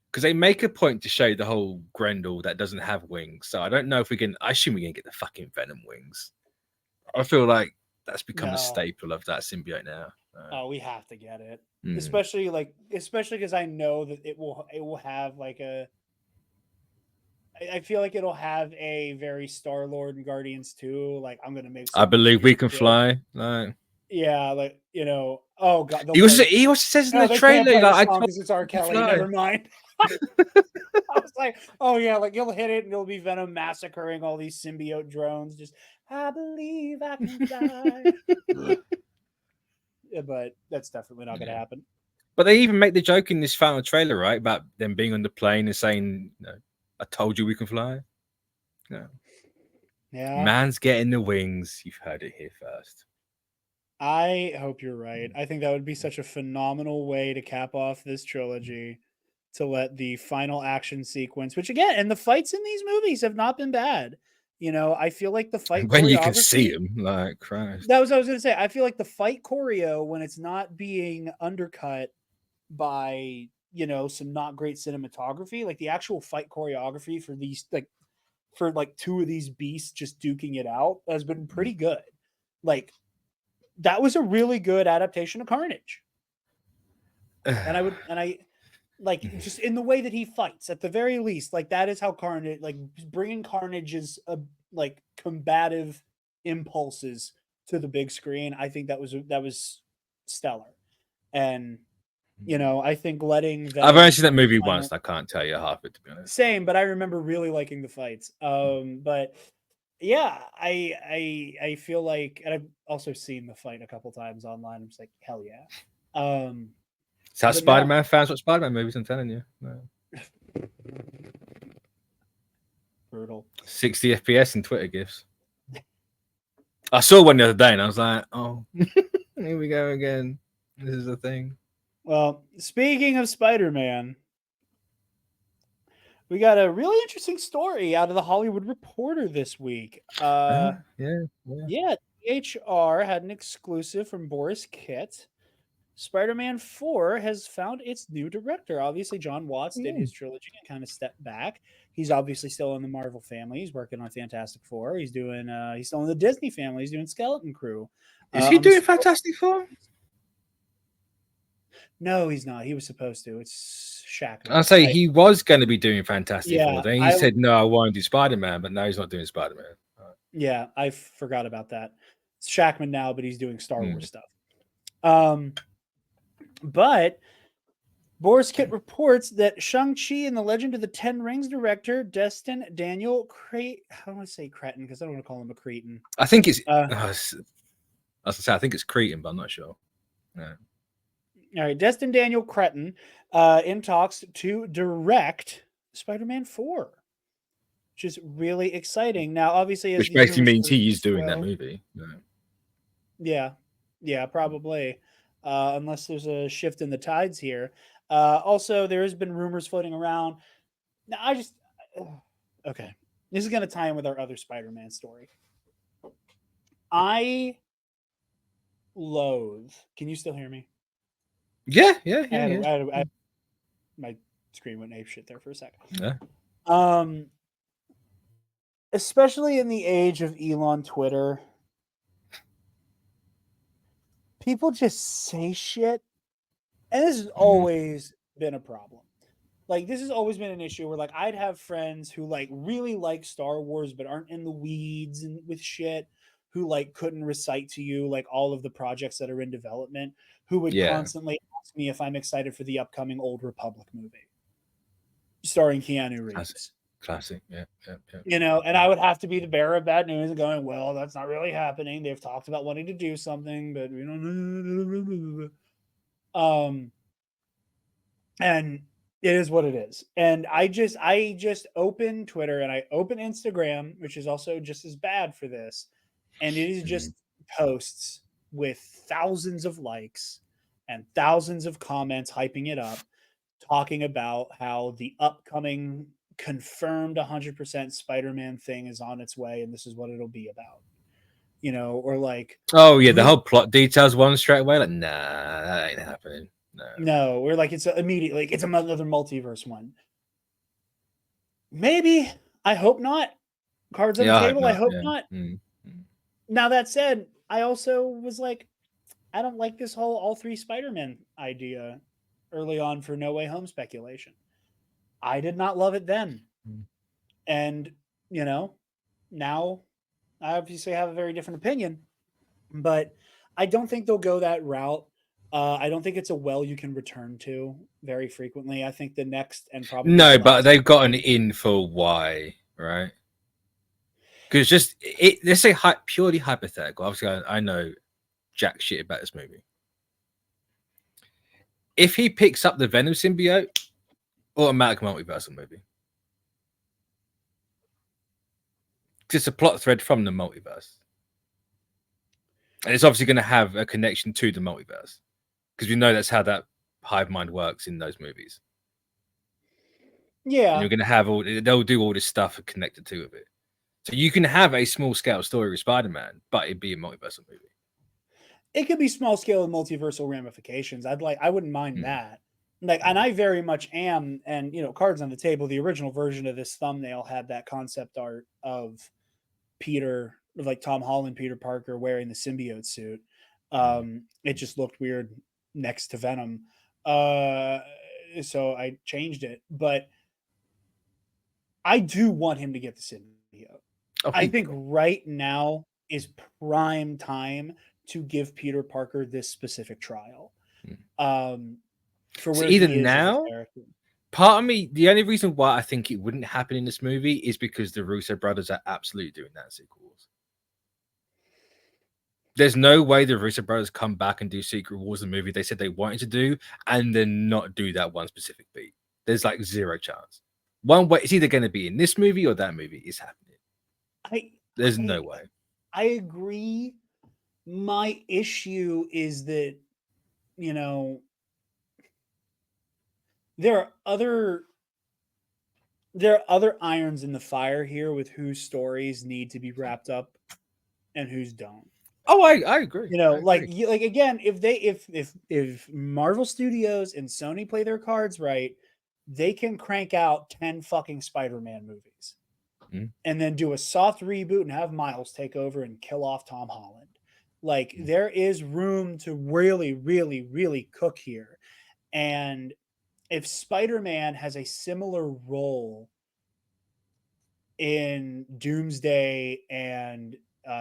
Because they make a point to show the whole Grendel that doesn't have wings. So I don't know if we can. I assume we can get the fucking Venom wings. I feel like that's become a staple of that symbiote now. Oh, we have to get it, especially because I know that it will have like a. I feel like it'll have a very Star-Lord and Guardians too. Like I'm gonna make. I believe we can fly. Like, yeah, like oh god, he also says in the trailer, like, I told it's R. Kelly. Never mind. I was like, oh yeah, like you'll hit it and it'll be Venom massacring all these symbiote drones. Just I believe I can fly. Yeah, but that's definitely not gonna happen. But they even make the joke in this final trailer, right, about them being on the plane and saying, I told you we can fly. No. Yeah. Man's getting the wings. You've heard it here first. I hope you're right. I think that would be such a phenomenal way to cap off this trilogy, to let the final action sequence, which again, and the fights in these movies have not been bad. I feel like the fight when you can see him, like Christ. That was what I was going to say. I feel like the fight choreo, when it's not being undercut by some not great cinematography, like the actual fight choreography for these for two of these beasts just duking it out has been pretty good. Like that was a really good adaptation of Carnage. And I like just in the way that he fights, at the very least, like that is how Carnage, like bringing Carnage's combative impulses to the big screen. I think that was stellar. And I think letting I've only seen that movie once. I can't tell you half it, to be honest. Same, but I remember really liking the fights. But yeah, I feel like, and I've also seen the fight a couple times online. I'm just like, hell yeah. It's how Spider-Man fans watch Spider-Man movies, I'm telling you. No. Brutal. 60 FPS in Twitter GIFs. I saw one the other day and I was like, oh, here we go again. This is a thing. Well, speaking of Spider-Man, we got a really interesting story out of the Hollywood Reporter this week. Yeah. THR had an exclusive from Boris Kitt. Spider-Man 4 has found its new director. Obviously, John Watts did his trilogy and kind of stepped back. He's obviously still in the Marvel family. He's working on Fantastic Four. He's doing. He's still in the Disney family. He's doing Skeleton Crew. Is he doing Fantastic Four? No, he's not. He was supposed to. It's Shaq. I'll say he was going to be doing Fantastic Four. Then he said, "No, I want to do Spider-Man," but now he's not doing Spider-Man. Right. Yeah, I forgot about that. It's Shackman now, but he's doing Star Wars stuff. But Boris Kit reports that Shang-Chi and the Legend of the Ten Rings director Destin Daniel Cretton, how do I say Cretton? Because I don't want to call him a cretin. I think it's. Uh, I was gonna say I think it's Cretan, but I'm not sure. Yeah. All right, Destin Daniel Cretton in talks to direct Spider-Man 4, which is really exciting. Now, obviously, as Which the basically universe means goes he's to doing that grow- movie. Yeah. Yeah, probably. Unless there's a shift in the tides here. Also, there has been rumors floating around. Now, okay. This is going to tie in with our other Spider-Man story. I loathe. Can you still hear me? Yeah. My screen went ape shit there for a second. Yeah. Especially in the age of Elon Twitter, people just say shit, and this has always been a problem. Like, this has always been an issue where, like, I'd have friends who, like, really like Star Wars but aren't in the weeds and with shit, who, like, couldn't recite to you, like, all of the projects that are in development, who would Yeah. constantly ask me if I'm excited for the upcoming Old Republic movie starring Keanu Reeves. Classic. Yeah. You know, and I would have to be the bearer of bad news and going, well, that's not really happening. They've talked about wanting to do something, but we don't know. And it is what it is. And I just open Twitter and I open Instagram, which is also just as bad for this. And it is just posts with thousands of likes and thousands of comments hyping it up, talking about how the upcoming confirmed 100% Spider-Man thing is on its way and this is what it'll be about. You know, or like, Oh yeah, the whole plot details one straight away. Like, nah, that ain't happening. No, or like it's immediately like it's another multiverse one. Maybe. I hope not. Cards on the table. I hope not. Now that said, I also was like, I don't like this whole all three Spider-Man idea early on for No Way Home speculation. I did not love it then. And, you know, now I obviously have a very different opinion, but I don't think they'll go that route. I don't think it's a well you can return to very frequently. I think the next and probably No, but they've got an in for why, right? Because let's say purely hypothetical. Obviously, I know jack shit about this movie. If he picks up the Venom symbiote, automatic multiversal movie. It's a plot thread from the multiverse. And it's obviously going to have a connection to the multiverse. Because we know that's how that hive mind works in those movies. Yeah. And you're going to have they'll do all this stuff connected to it. So you can have a small scale story with Spider-Man, but it'd be a multiversal movie. It could be small scale and multiversal ramifications. I wouldn't mind that. Like, and I very much am. And, you know, cards on the table, the original version of this thumbnail had that concept art of Peter, like Tom Holland, Peter Parker wearing the symbiote suit. It just looked weird next to Venom. So I changed it, but I do want him to get the symbiote. I think right now is prime time to give Peter Parker this specific trial. For where either he is now, part of me, the only reason why I think it wouldn't happen in this movie is because the Russo brothers are absolutely doing that in Secret Wars. There's no way the Russo brothers come back and do Secret Wars, the movie they said they wanted to do, and then not do that one specific beat. There's like zero chance. One way, it's either going to be in this movie or that movie is happening. There's no way. I agree. My issue is that, you know, there are other irons in the fire here with whose stories need to be wrapped up and whose don't. Oh, I agree. You know, like again, if Marvel Studios and Sony play their cards right, they can crank out 10 fucking Spider-Man movies and then do a soft reboot and have Miles take over and kill off Tom Holland. Like, there is room to really, really, really cook here. And if Spider-Man has a similar role in Doomsday and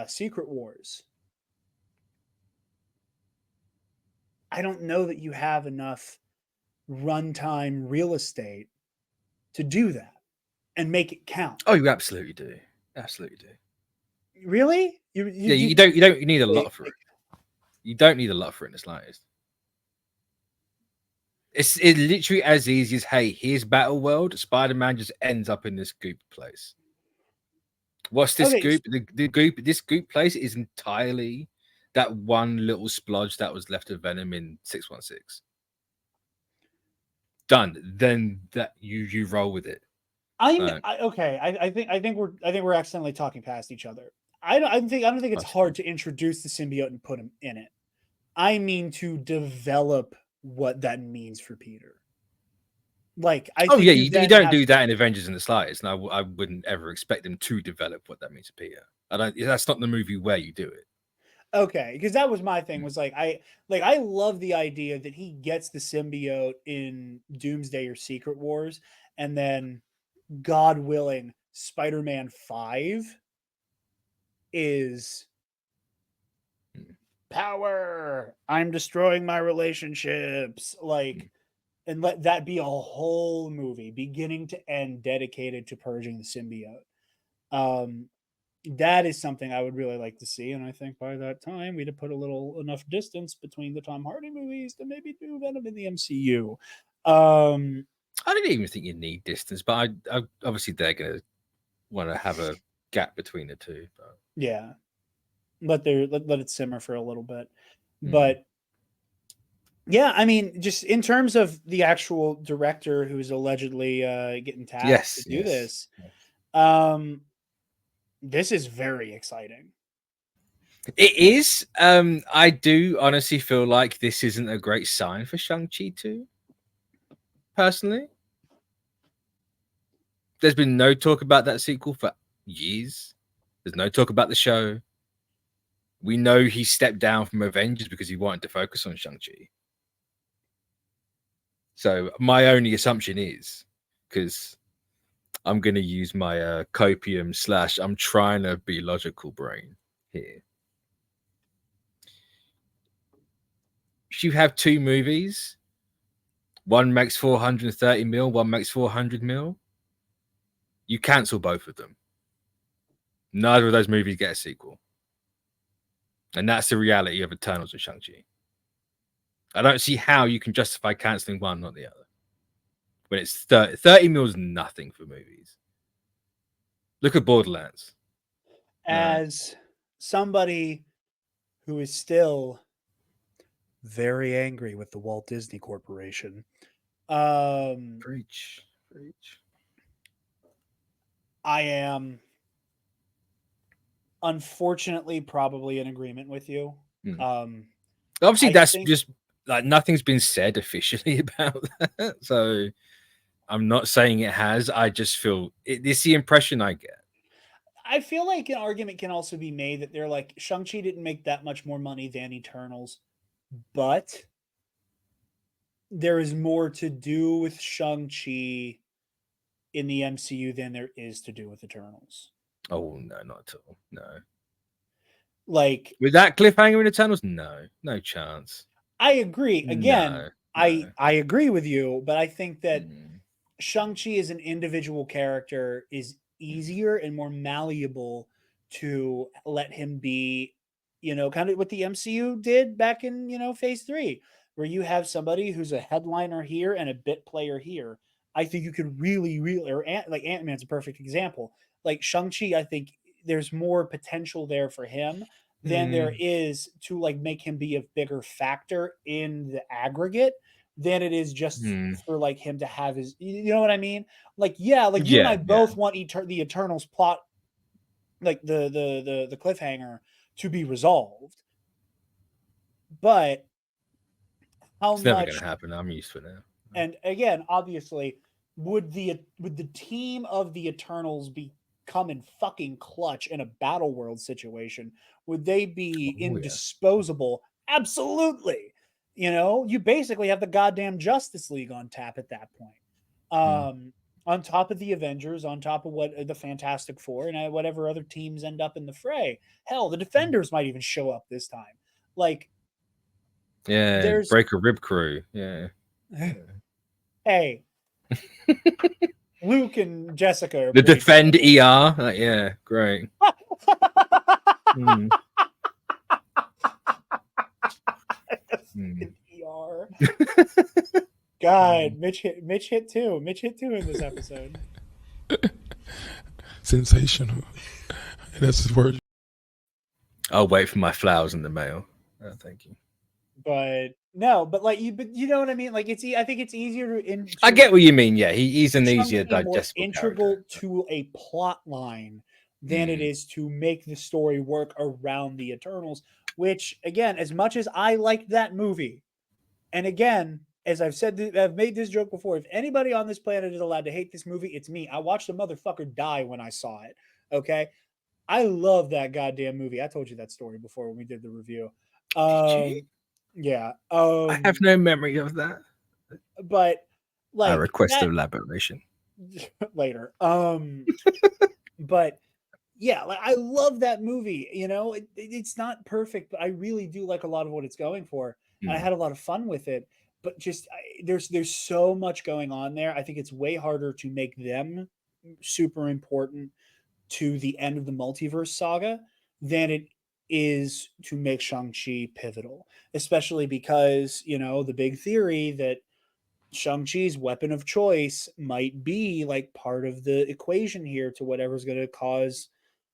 Secret Wars, I don't know that you have enough runtime real estate to do that and make it count. Oh, you absolutely do. Absolutely do. Really? You don't need a lot for it. You don't need a lot for it in the slightest. It's literally as easy as, hey, here's Battle World. Spider-Man just ends up in this goop place. What's this goop? This goop place is entirely that one little splodge that was left of Venom in 616. Done. Then that you roll with it. I think we're accidentally talking past each other. I don't think it's hard to introduce the symbiote and put him in it. I mean to develop what that means for Peter. Like, you don't do that in Avengers in the slightest, and I wouldn't ever expect them to develop what that means to Peter. That's not the movie where you do it. Okay, because that was my thing. Was like I love the idea that he gets the symbiote in Doomsday or Secret Wars, and then, God willing, Spider-Man 5 is power. I'm destroying my relationships. Like, and let that be a whole movie, beginning to end, dedicated to purging the symbiote. That is something I would really like to see, and I think by that time we'd have put enough distance between the Tom Hardy movies to maybe do Venom in the MCU. I don't even think you need distance, but I obviously they're gonna want to have a gap between the two. But. Yeah, let it simmer for a little bit, but yeah, I mean, just in terms of the actual director who's allegedly getting tasked to do this, this is very exciting. It is. I do honestly feel like this isn't a great sign for Shang-Chi 2. Personally, there's been no talk about that sequel for years. There's no talk about the show. We know he stepped down from Avengers because he wanted to focus on Shang-Chi. So my only assumption is, because I'm going to use my copium / I'm trying to be logical brain here. If you have two movies, one makes 430 mil, one makes 400 mil, you cancel both of them. Neither of those movies get a sequel. And that's the reality of Eternals and Shang-Chi. I don't see how you can justify canceling one, not the other. When it's 30 mil is nothing for movies. Look at Borderlands. As somebody who is still very angry with the Walt Disney Corporation, Preach. I am unfortunately probably in agreement with you. Obviously, that's just like nothing's been said officially about that. So I'm not saying it has. I just feel it's the impression I get. I feel like an argument can also be made that they're like, Shang-Chi didn't make that much more money than Eternals, but there is more to do with Shang-Chi in the MCU than there is to do with Eternals. Oh, no, not at all. No. Like, with that cliffhanger in Eternals, no chance. I agree. Again, no. I agree with you, but I think that Shang-Chi as an individual character is easier and more malleable to let him be, kind of what the MCU did back in, phase 3, where you have somebody who's a headliner here and a bit player here. I think you could really, like Ant-Man's a perfect example. Like Shang-Chi, I think there's more potential there for him than there is to like make him be a bigger factor in the aggregate than it is just for like him to have his, you know what I mean? Like, you and I both want the Eternals plot, like the cliffhanger to be resolved. But it's never going to happen. I'm used to it now. And again, obviously, would the team of the Eternals become in fucking clutch in a battle world situation? Would they be indisposable? Yeah. Absolutely. You basically have the goddamn Justice League on tap at that point. On top of the Avengers, on top of what the Fantastic Four and whatever other teams end up in the fray. Hell, the Defenders might even show up this time. Like, break a rib crew. Yeah. Hey, Luke and Jessica are The pretty defend terrible. ER. Yeah, great. Mm. Mm. ER. God, Mitch hit two. Mitch hit two in this episode. Sensational. And that's his word. I'll wait for my flowers in the mail. Oh, thank you. But no, but you know what I mean. Like I think it's easier to. I get what you mean. Yeah, he's an Shang-Chi easier more digestible integral character. to a plot line than it is to make the story work around the Eternals. Which again, as much as I liked that movie, and again, as I've made this joke before. If anybody on this planet is allowed to hate this movie, it's me. I watched a motherfucker die when I saw it. Okay, I love that goddamn movie. I told you that story before when we did the review. Did you? Yeah. I have no memory of that. But I like request that elaboration later. But yeah, like I love that movie. You know, it's not perfect, but I really do like a lot of what it's going for. And I had a lot of fun with it. But just there's so much going on there. I think it's way harder to make them super important to the end of the multiverse saga than it is to make Shang-Chi pivotal, especially because, you know, the big theory that Shang-Chi's weapon of choice might be like part of the equation here to whatever's going to cause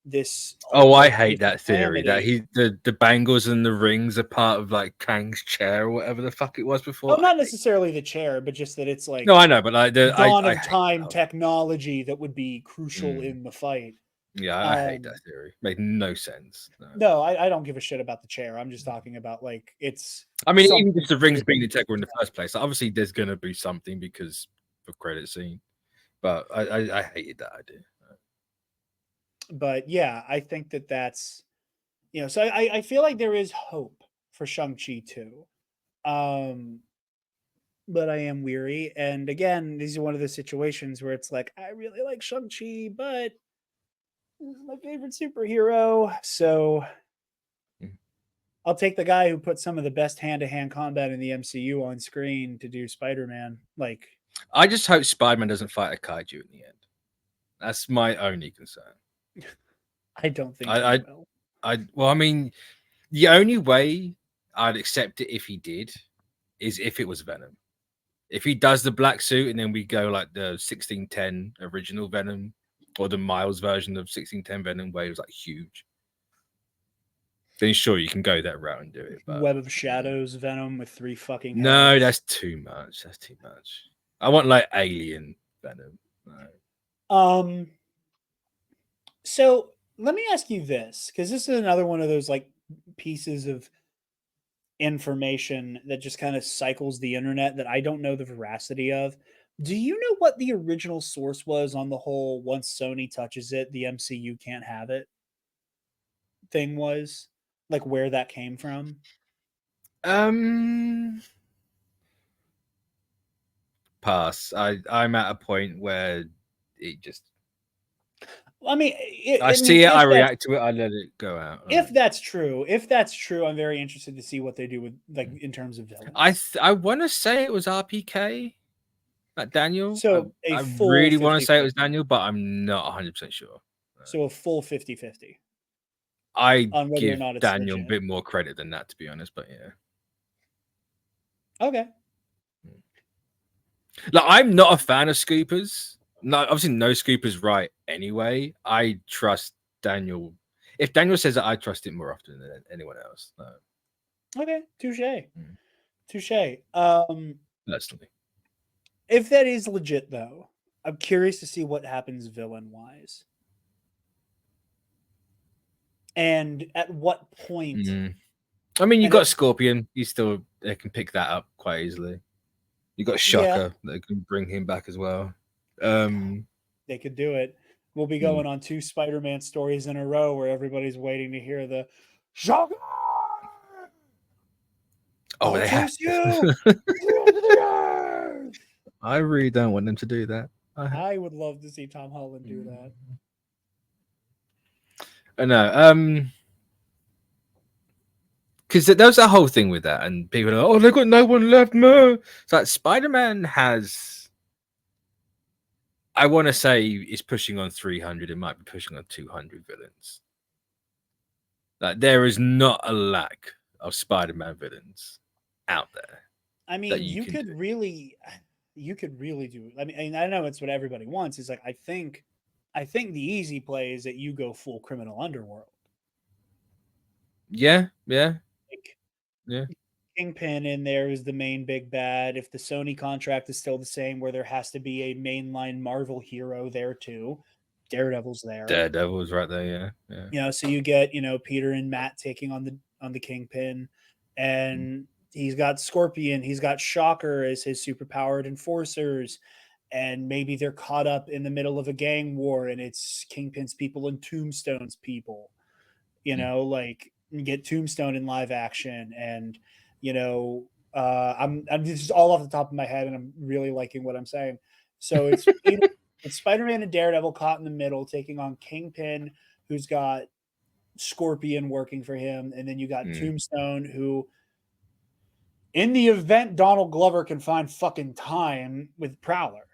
this. Oh, I Like, hate this that theory that calamity. the bangles and the rings are part of like Kang's chair or whatever the fuck it was before. Oh, not necessarily the chair, but just that it's like No, I know, but like dawn I of hate time that. technology that would be crucial Mm. in the fight. Yeah, I hate that theory. Made no sense. No, I don't give a shit about the chair. I'm just talking about like it's. I mean, even something just the rings to being do. integral in the first place. Obviously, there's gonna be something because of credit scene, but I hated that idea. But yeah, I think that's, you know, so I feel like there is hope for Shang-Chi too. But I am weary. And again, these are one of the situations where it's like, I really like Shang-Chi, but this is my favorite superhero. So Mhm. I'll take the guy who put some of the best hand-to-hand combat in the MCU on screen to do Spider-Man. Like, I just hope Spider-Man doesn't fight a kaiju in the end. That's my only concern. I don't think I, he I, will. well, I mean, the only way I'd accept it if he did is if it was Venom. If he does the black suit and then we go like the 1610 original Venom or the Miles version of 1610 Venom where it was like huge, then sure you can go that route and do it. But Web of Shadows Venom with 3 fucking no, heads. that's too much. That's too much. I want like alien Venom. No. So let me ask you this, because this is another one of those like pieces of information that just kind of cycles the internet that I don't know the veracity of. Do you know what the original source was on the whole once Sony touches it, the MCU can't have it thing was? Like where that came from? Pass. I'm at a point where it just I mean, I see it, I react to it, I let it go out. If that's true, I'm very interested to see what they do with like in terms of villains. I want to say it was RPK, like Daniel. So a I full really want to say it was 50-50. Daniel, but I'm not 100% sure. So a full 50-50 I on whether or give not it's Daniel legit. a bit more credit than that, to be honest. But yeah, Okay. like I'm not a fan of Scoopers. No, obviously no Scoopers right anyway. I trust Daniel. If Daniel says that, I trust it more often than anyone else. Okay. Touche. Touche. Personally. If that is legit, though, I'm curious to see what happens villain wise. And at what point? I mean, you and got at- Scorpion. They can pick that up quite easily. You got Shocker that can bring him back as well. They could do it. We'll be going on 2 Spider-Man stories in a row where everybody's waiting to hear the Shocker. Oh, they have to. I really don't want them to do that. I would love to see Tom Holland do that. I know. Because there was that whole thing with that, and people are like, "Oh, they've got no one left." No, it's like Spider-Man has I want to say it's pushing on 300. It might be pushing on 200 villains. Like there is not a lack of Spider-Man villains out there. I mean, you could really do. I mean, I know it's what everybody wants. Is like I think the easy play is that you go full criminal underworld. Yeah. Like, Yeah. Kingpin in there is the main big bad. If the Sony contract is still the same, where there has to be a mainline Marvel hero there too, Daredevil's there. Daredevil's right there. Yeah. You know, so you get Peter and Matt taking on the Kingpin, and he's got Scorpion, he's got Shocker as his superpowered enforcers, and maybe they're caught up in the middle of a gang war, and it's Kingpin's people and Tombstone's people. You know, like you get Tombstone in live action, and I'm just all off the top of my head, and I'm really liking what I'm saying. So it's it's Spider-Man and Daredevil caught in the middle, taking on Kingpin, who's got Scorpion working for him, and then you got Tombstone, who, in the event Donald Glover can find fucking time with Prowler.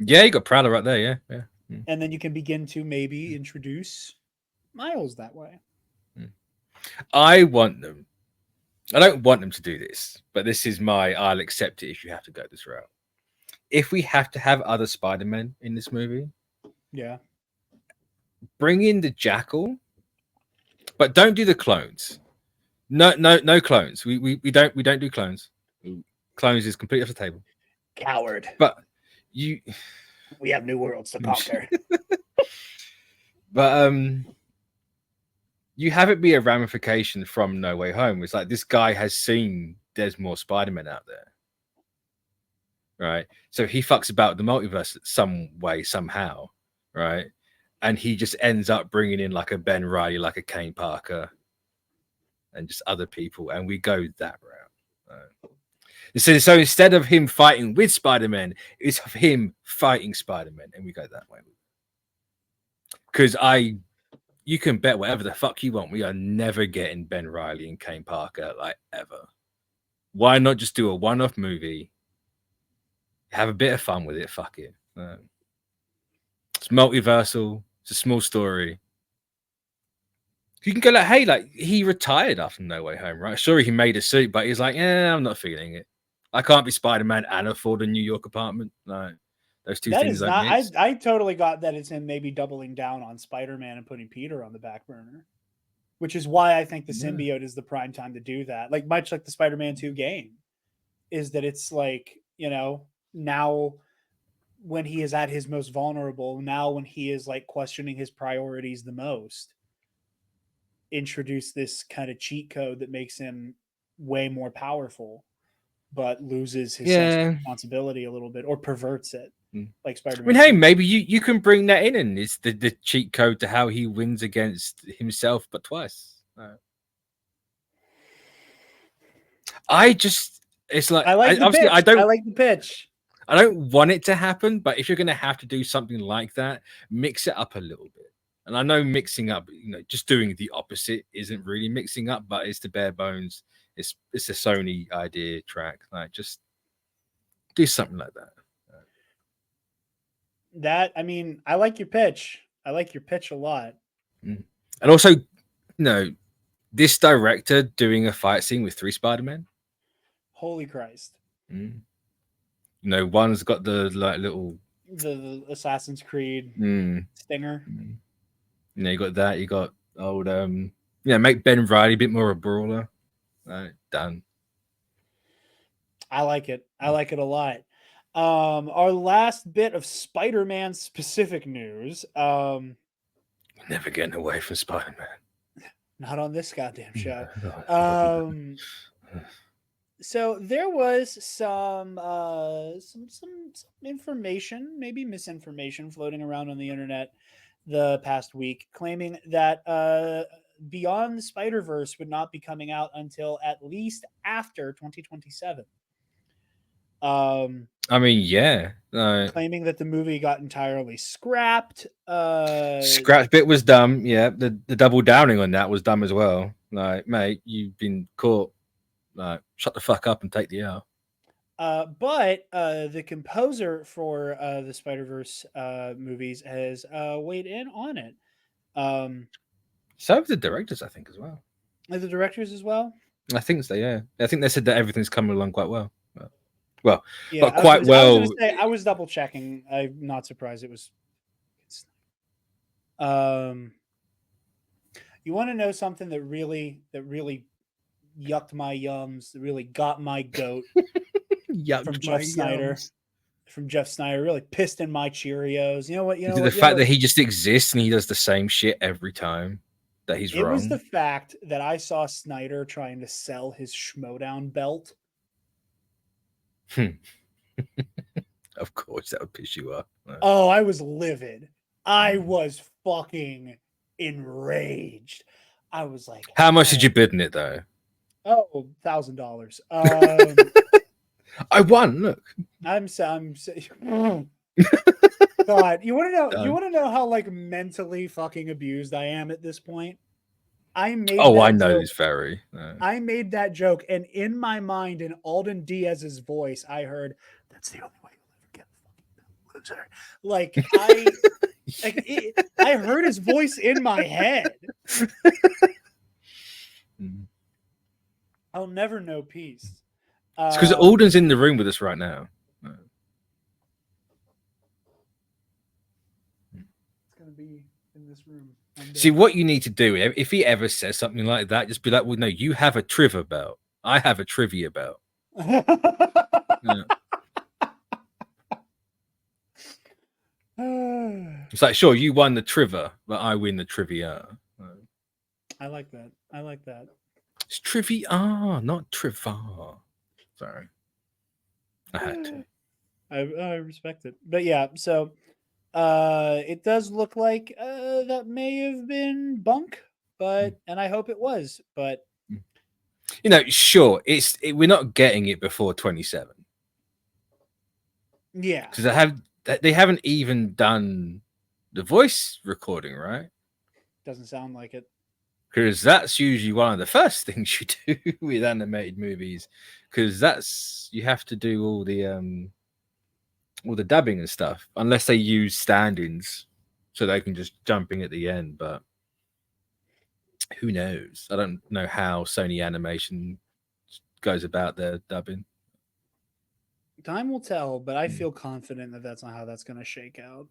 Yeah, you got Prowler right there. Yeah. And then you can begin to maybe introduce Miles that way. I don't want them to do this, but this is I'll accept it if you have to go this route. If we have to have other Spider-Men in this movie, yeah, bring in the Jackal, but don't do the clones. No clones. We don't do clones. Clones is completely off the table. Coward. But we have new worlds to conquer. But you have it be a ramification from No Way Home. It's like this guy has seen there's more Spider-Men out there. Right. So he fucks about the multiverse some way, somehow. Right. And he just ends up bringing in like a Ben Reilly, like a Kane Parker, and just other people. And we go that route. Right. So instead of him fighting with Spider-Man, it's him fighting Spider-Man. And we go that way. Because you can bet whatever the fuck you want. We are never getting Ben Reilly and Kane Parker, like, ever. Why not just do a one-off movie? Have a bit of fun with it. Fuck it. It's multiversal. It's a small story. You can go like, hey, like, he retired after No Way Home, right? Sure, he made a suit, but he's like, I'm not feeling it. I can't be Spider-Man and afford a New York apartment. Like, those two things don't mix. I totally got that it's him maybe doubling down on Spider-Man and putting Peter on the back burner, which is why I think the symbiote is the prime time to do that. Like, much like the Spider-Man 2 game, is that it's like, now when he is at his most vulnerable, now when he is like questioning his priorities the most, introduce this kind of cheat code that makes him way more powerful, but loses his sense of responsibility a little bit, or perverts it, like Spider-Man. I mean, hey, maybe you can bring that in, and it's the cheat code to how he wins against himself, but twice. It's like, I like the pitch. I don't want it to happen, but if you're going to have to do something like that, mix it up a little bit. And I know mixing up, just doing the opposite isn't really mixing up, but it's the bare bones. It's a Sony idea track. Like, just do something like that. I mean, I like your pitch. I like your pitch a lot. And also, this director doing a fight scene with 3 Spider-Men. Holy Christ. One's got the the Assassin's Creed stinger. You got that. You got old make Ben Reilly a bit more a brawler. Done. I like it. I like it a lot. Our last bit of Spider-Man specific news. Never getting away from Spider-Man. Not on this goddamn show. So there was some information, maybe misinformation, floating around on the internet the past week, claiming that Beyond the Spider-Verse would not be coming out until at least after 2027. I mean, yeah. Claiming that the movie got entirely scrapped. Scratch bit was dumb. Yeah, the double downing on that was dumb as well. Like, mate, you've been caught. Like, shut the fuck up and take the L. But the composer for the Spider-Verse movies has weighed in on it. So have the directors, I think, as well. The directors as well. I think so. Yeah, I think they said that everything's coming along quite well. Well, Yeah, not quite I was well. gonna say I was double checking. I'm not surprised it was. You want to know something that really yucked my yums, that really got my goat from Jeff Snyder. From Jeff Snyder, really pissed in my Cheerios. You know what? The fact that he just exists and he does the same shit every time that he's It wrong. was the fact that I saw Snyder trying to sell his Schmodown belt. Of course, that would piss you off. Oh, I was livid. I was fucking enraged. I was like, how much did you bid in it though? Oh, $1,000. I won. Look, I'm God, you want to know? You want to know how like mentally fucking abused I am at this point? I made. Oh, I know this very. I made that joke, and in my mind, in Alden Diaz's voice, I heard, "That's the only way you'll ever get a fucking loser." Like I heard his voice in my head. I'll never know peace. It's because Alden's in the room with us right now. It's gonna be in this room. See, what you need to do, if he ever says something like that, just be like, well, no, you have a trivia belt. I have a trivia belt. Yeah. It's like, sure, you won the trivia, but I win the trivia. I like that. I like that. It's trivia, not trivia. Sorry. I had to. I respect it. But yeah, so it does look like that may have been bunk, but and I hope it was, but you know, sure, we're not getting it before 27. Yeah. Because they haven't even done the voice recording, right? Doesn't sound like it. Because that's usually one of the first things you do with animated movies. Because you have to do all the dubbing and stuff, unless they use stand-ins, so they can just jump in at the end. But who knows? I don't know how Sony Animation goes about their dubbing. Time will tell, but I feel confident that that's not how that's going to shake out.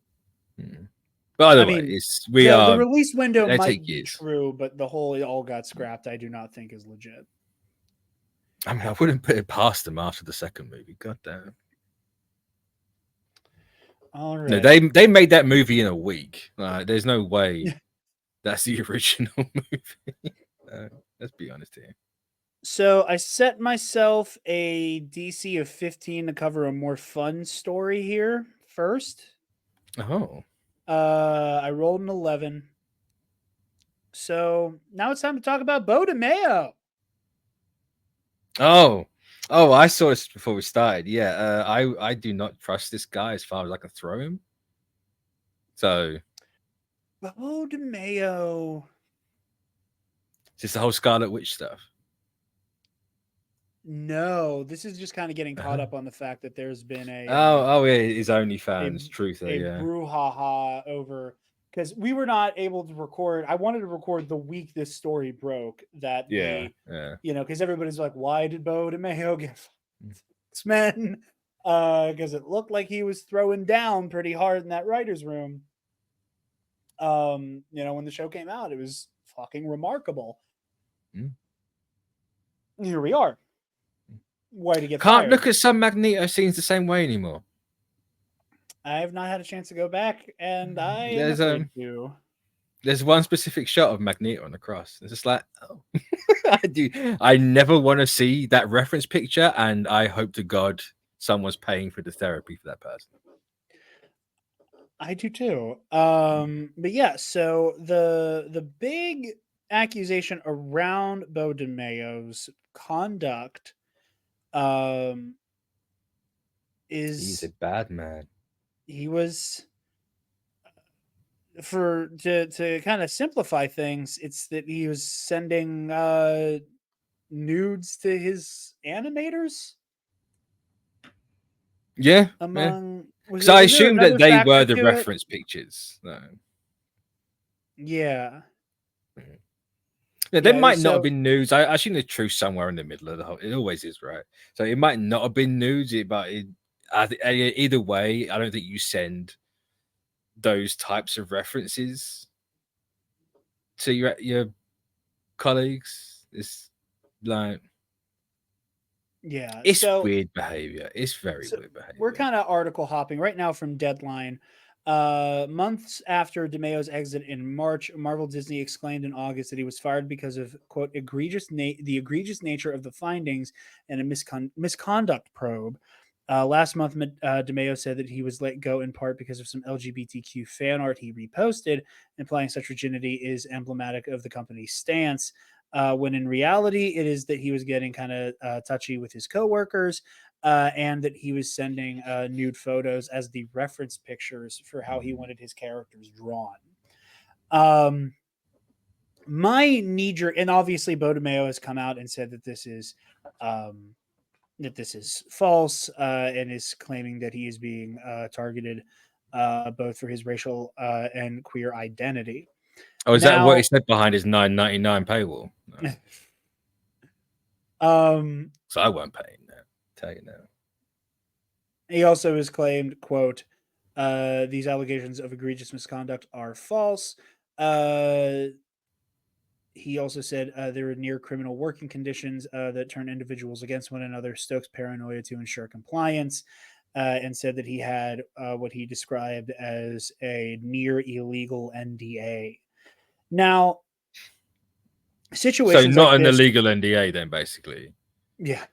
By the way, the release window might be years. true, but the whole it all got scrapped. I do not think is legit. I mean, I wouldn't put it past them after the second movie. God damn. All right. No, they made that movie in a week. There's no way that's the original movie. Let's be honest here. So I set myself a DC of 15 to cover a more fun story here first. Oh. I rolled an 11. So now it's time to talk about Beau Demayo. Oh, I saw this before we started. Yeah, I do not trust this guy as far as I can throw him. So, Beau Demayo. Is this the whole Scarlet Witch stuff? No, this is just kind of getting caught up on the fact that there's been a yeah, his OnlyFans truth. A brouhaha over because we were not able to record. I wanted to record the week this story broke. That because everybody's like, why did Beau Demayo get X-Men? Because it looked like he was throwing down pretty hard in that writer's room. When the show came out, it was fucking remarkable. Here we are. Why to get Can't fired. Look at some Magneto scenes the same way anymore. I have not had a chance to go back, and I there's one specific shot of Magneto on the cross. It's just like, oh. I never want to see that reference picture, and I hope to God someone's paying for the therapy for that person. I do too. But yeah, so the big accusation around Beau Demayo's conduct is he's a bad man. He was to kind of simplify things, it's that he was sending nudes to his animators. Yeah. Among Because I was there assumed that another they were factor the to it? reference pictures. So. Yeah. Yeah, there Yeah, might not have so been nudes. I assume the truth somewhere in the middle of the whole. It always is, right? So it might not have been nudes, either way, I don't think you send those types of references to your colleagues. It's like yeah, it's weird behavior. It's very so weird we're behavior. kind of article hopping right now from Deadline. Months after DeMayo's exit in March, Marvel Disney exclaimed in August that he was fired because of quote the egregious nature of the findings and a misconduct probe. Last month, DeMayo said that he was let go in part because of some LGBTQ fan art he reposted, implying such rigidity is emblematic of the company's stance. When in reality, it is that he was getting kind of touchy with his coworkers, and that he was sending nude photos as the reference pictures for how he wanted his characters drawn. My knee jerk, and obviously Beau Demayo has come out and said um, that this is false, and is claiming that he is being targeted both for his racial and queer identity. Oh, is that what he Now, said behind his $9.99 paywall? No. So I won't pay that. Tell you now. He also has claimed, quote, these allegations of egregious misconduct are false. He also said there are near criminal working conditions that turn individuals against one another, stokes paranoia to ensure compliance, and said that he had what he described as a near illegal NDA. Now, So situations like not an this, illegal NDA then, basically. yeah.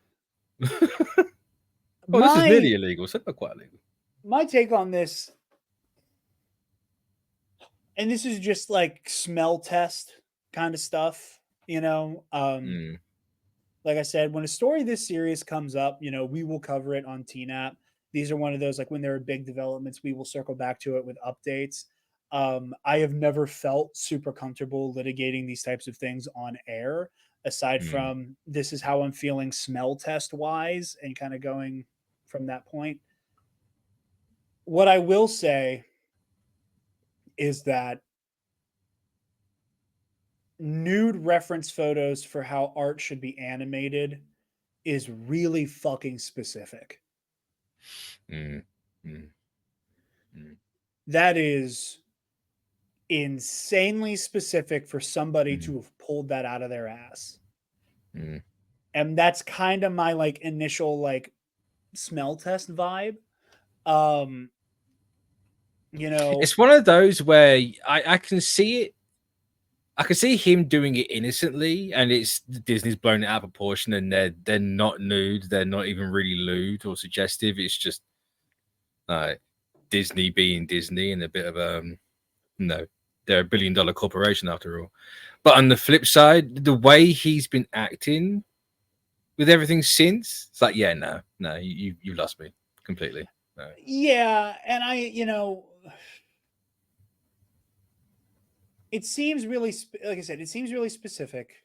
Well, this is nearly My illegal, so not quite illegal. my take on this, and this is just like smell test kind of stuff, you know. Like I said, when a story this serious comes up, we will cover it on TNAP. These are one of those, like, when there are big developments, we will circle back to it with updates. I have never felt super comfortable litigating these types of things on air, aside from this is how I'm feeling smell test wise and kind of going from that point. What I will say is that nude reference photos for how art should be animated is really fucking specific. Mm. Mm. Mm. That is insanely specific for somebody Mm. to have pulled that out of their ass. Mm. And that's kind of my like initial like smell test vibe. Um, It's one of those where I can see it. I can see him doing it innocently, and it's Disney's blown it out of proportion, and they're not nude, they're not even really lewd or suggestive. It's just Disney being Disney and a bit of no, they're $1 billion corporation after all. But on the flip side, the way he's been acting with everything since, it's like, yeah, no, you lost me completely. No. Yeah, and it seems really like I said, it seems really specific.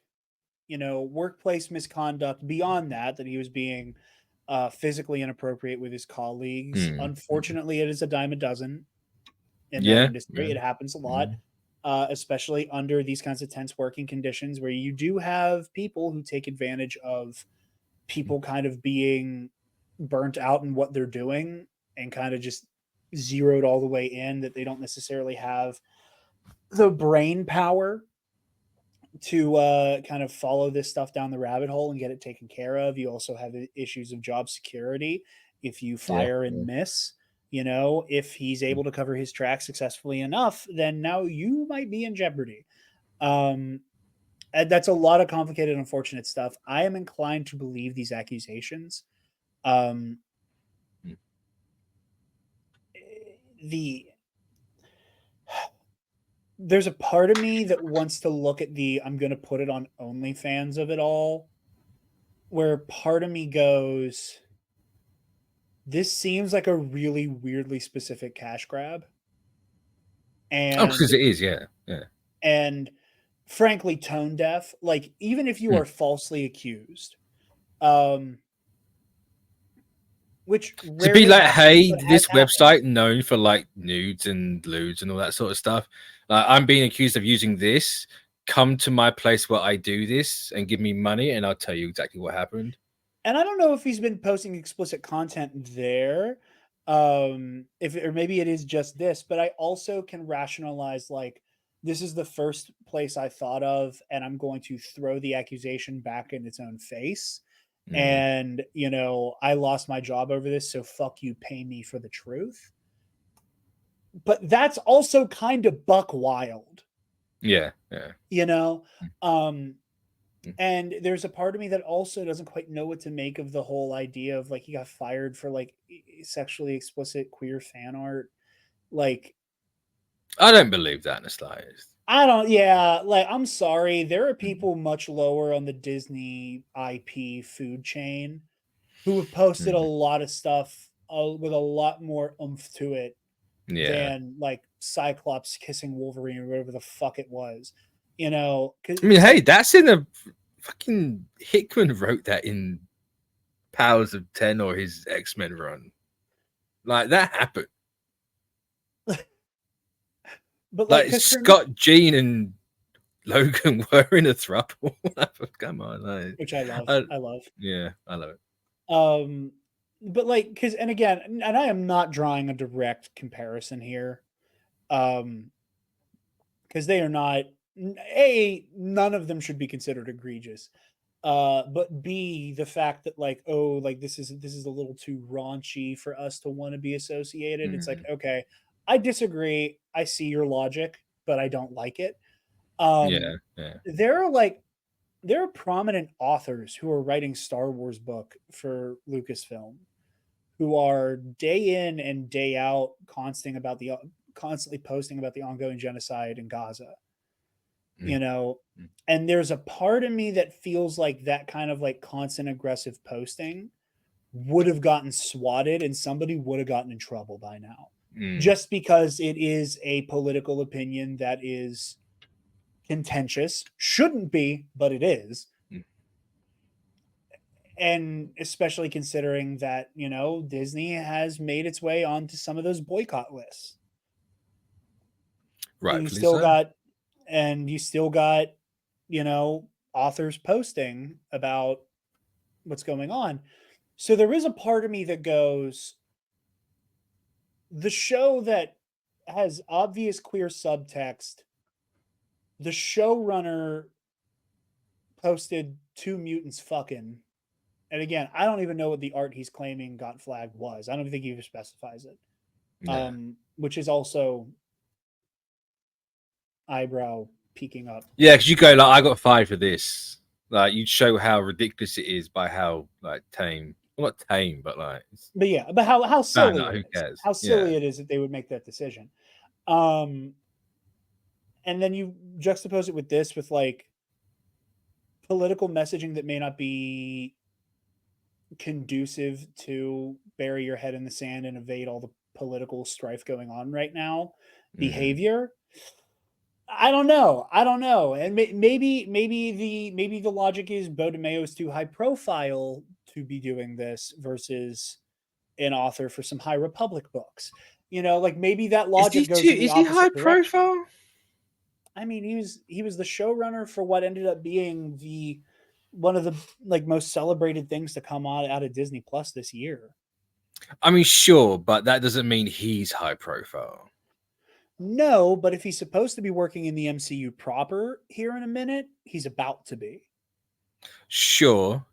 Workplace misconduct beyond that he was being physically inappropriate with his colleagues. Unfortunately, it is a dime a dozen in that Yeah, industry. It happens a lot, especially under these kinds of tense working conditions where you do have people who take advantage of people kind of being burnt out in what they're doing and kind of just zeroed all the way in, that they don't necessarily have the brain power to kind of follow this stuff down the rabbit hole and get it taken care of. You also have issues of job security. If you fire and miss, if he's able to cover his tracks successfully enough, then now you might be in jeopardy. And that's a lot of complicated, unfortunate stuff. I am inclined to believe these accusations. The There's a part of me that wants to look at I'm going to put it on OnlyFans of it all, where part of me goes, this seems like a really weirdly specific cash grab. Oh, because And it is, yeah. and frankly tone deaf. Like, even if you are falsely accused, Which to be like, hey, but this has happened. website known for like nudes and lewds and all that sort of stuff. Like, I'm being accused of using this. Come to my place where I do this and give me money, and I'll tell you exactly what happened. And I don't know if he's been posting explicit content there, if or maybe it is just this, but I also can rationalize like this is the first place I thought of, and I'm going to throw the accusation back in its own face. And I lost my job over this, so fuck you, pay me for the truth. But that's also kind of buck wild. Yeah. And there's a part of me that also doesn't quite know what to make of the whole idea of like he got fired for like sexually explicit queer fan art. Like, I don't believe that in the slightest. Like, I'm sorry. There are people much lower on the Disney IP food chain who have posted a lot of stuff with a lot more oomph to it than like Cyclops kissing Wolverine or whatever the fuck it was. I mean, hey, that's in a fucking Hickman wrote that in Powers of 10 or his X-Men run. Like, that happened. But like Scott, Jean, and Logan were in a throuple. Come on, which I love. I love. Yeah, I love it. But like, because and again, and I am not drawing a direct comparison here, because they are not. None of them should be considered egregious. But B, the fact that like, oh, like this is a little too raunchy for us to want to be associated. It's like, okay, I disagree. I see your logic, but I don't like it. There are prominent authors who are writing Star Wars book for Lucasfilm who are day in and day out constantly posting about the ongoing genocide in Gaza. And there's a part of me that feels like that kind of like constant aggressive posting would have gotten swatted and somebody would have gotten in trouble by now. Just because it is a political opinion that is contentious. Shouldn't be, but it is. And especially considering that, Disney has made its way onto some of those boycott lists. Right. You still got, authors posting about what's going on. So there is a part of me that goes, the show that has obvious queer subtext, the showrunner posted 2 mutants fucking. And again, I don't even know what the art he's claiming got flagged was. I don't even think he even specifies it. Yeah. Which is also eyebrow peeking up. Yeah, because you go like, I got fired for this. Like, you show how ridiculous it is by how like tame. Well, not tame, but like. But how silly who cares? How silly it is that they would make that decision. And then you juxtapose it with this, with like political messaging that may not be conducive to bury your head in the sand and evade all the political strife going on right now. Behavior. I don't know. And maybe the logic is Beau Demayo is too high profile to be doing this versus an author for some High Republic books. Like maybe that logic goes in the is opposite he high direction. profile? I mean, he was the showrunner for what ended up being one of the like most celebrated things to come out of Disney Plus this year. I mean, sure, but that doesn't mean he's high profile. No, but if he's supposed to be working in the MCU proper here in a minute, he's about to be. Sure.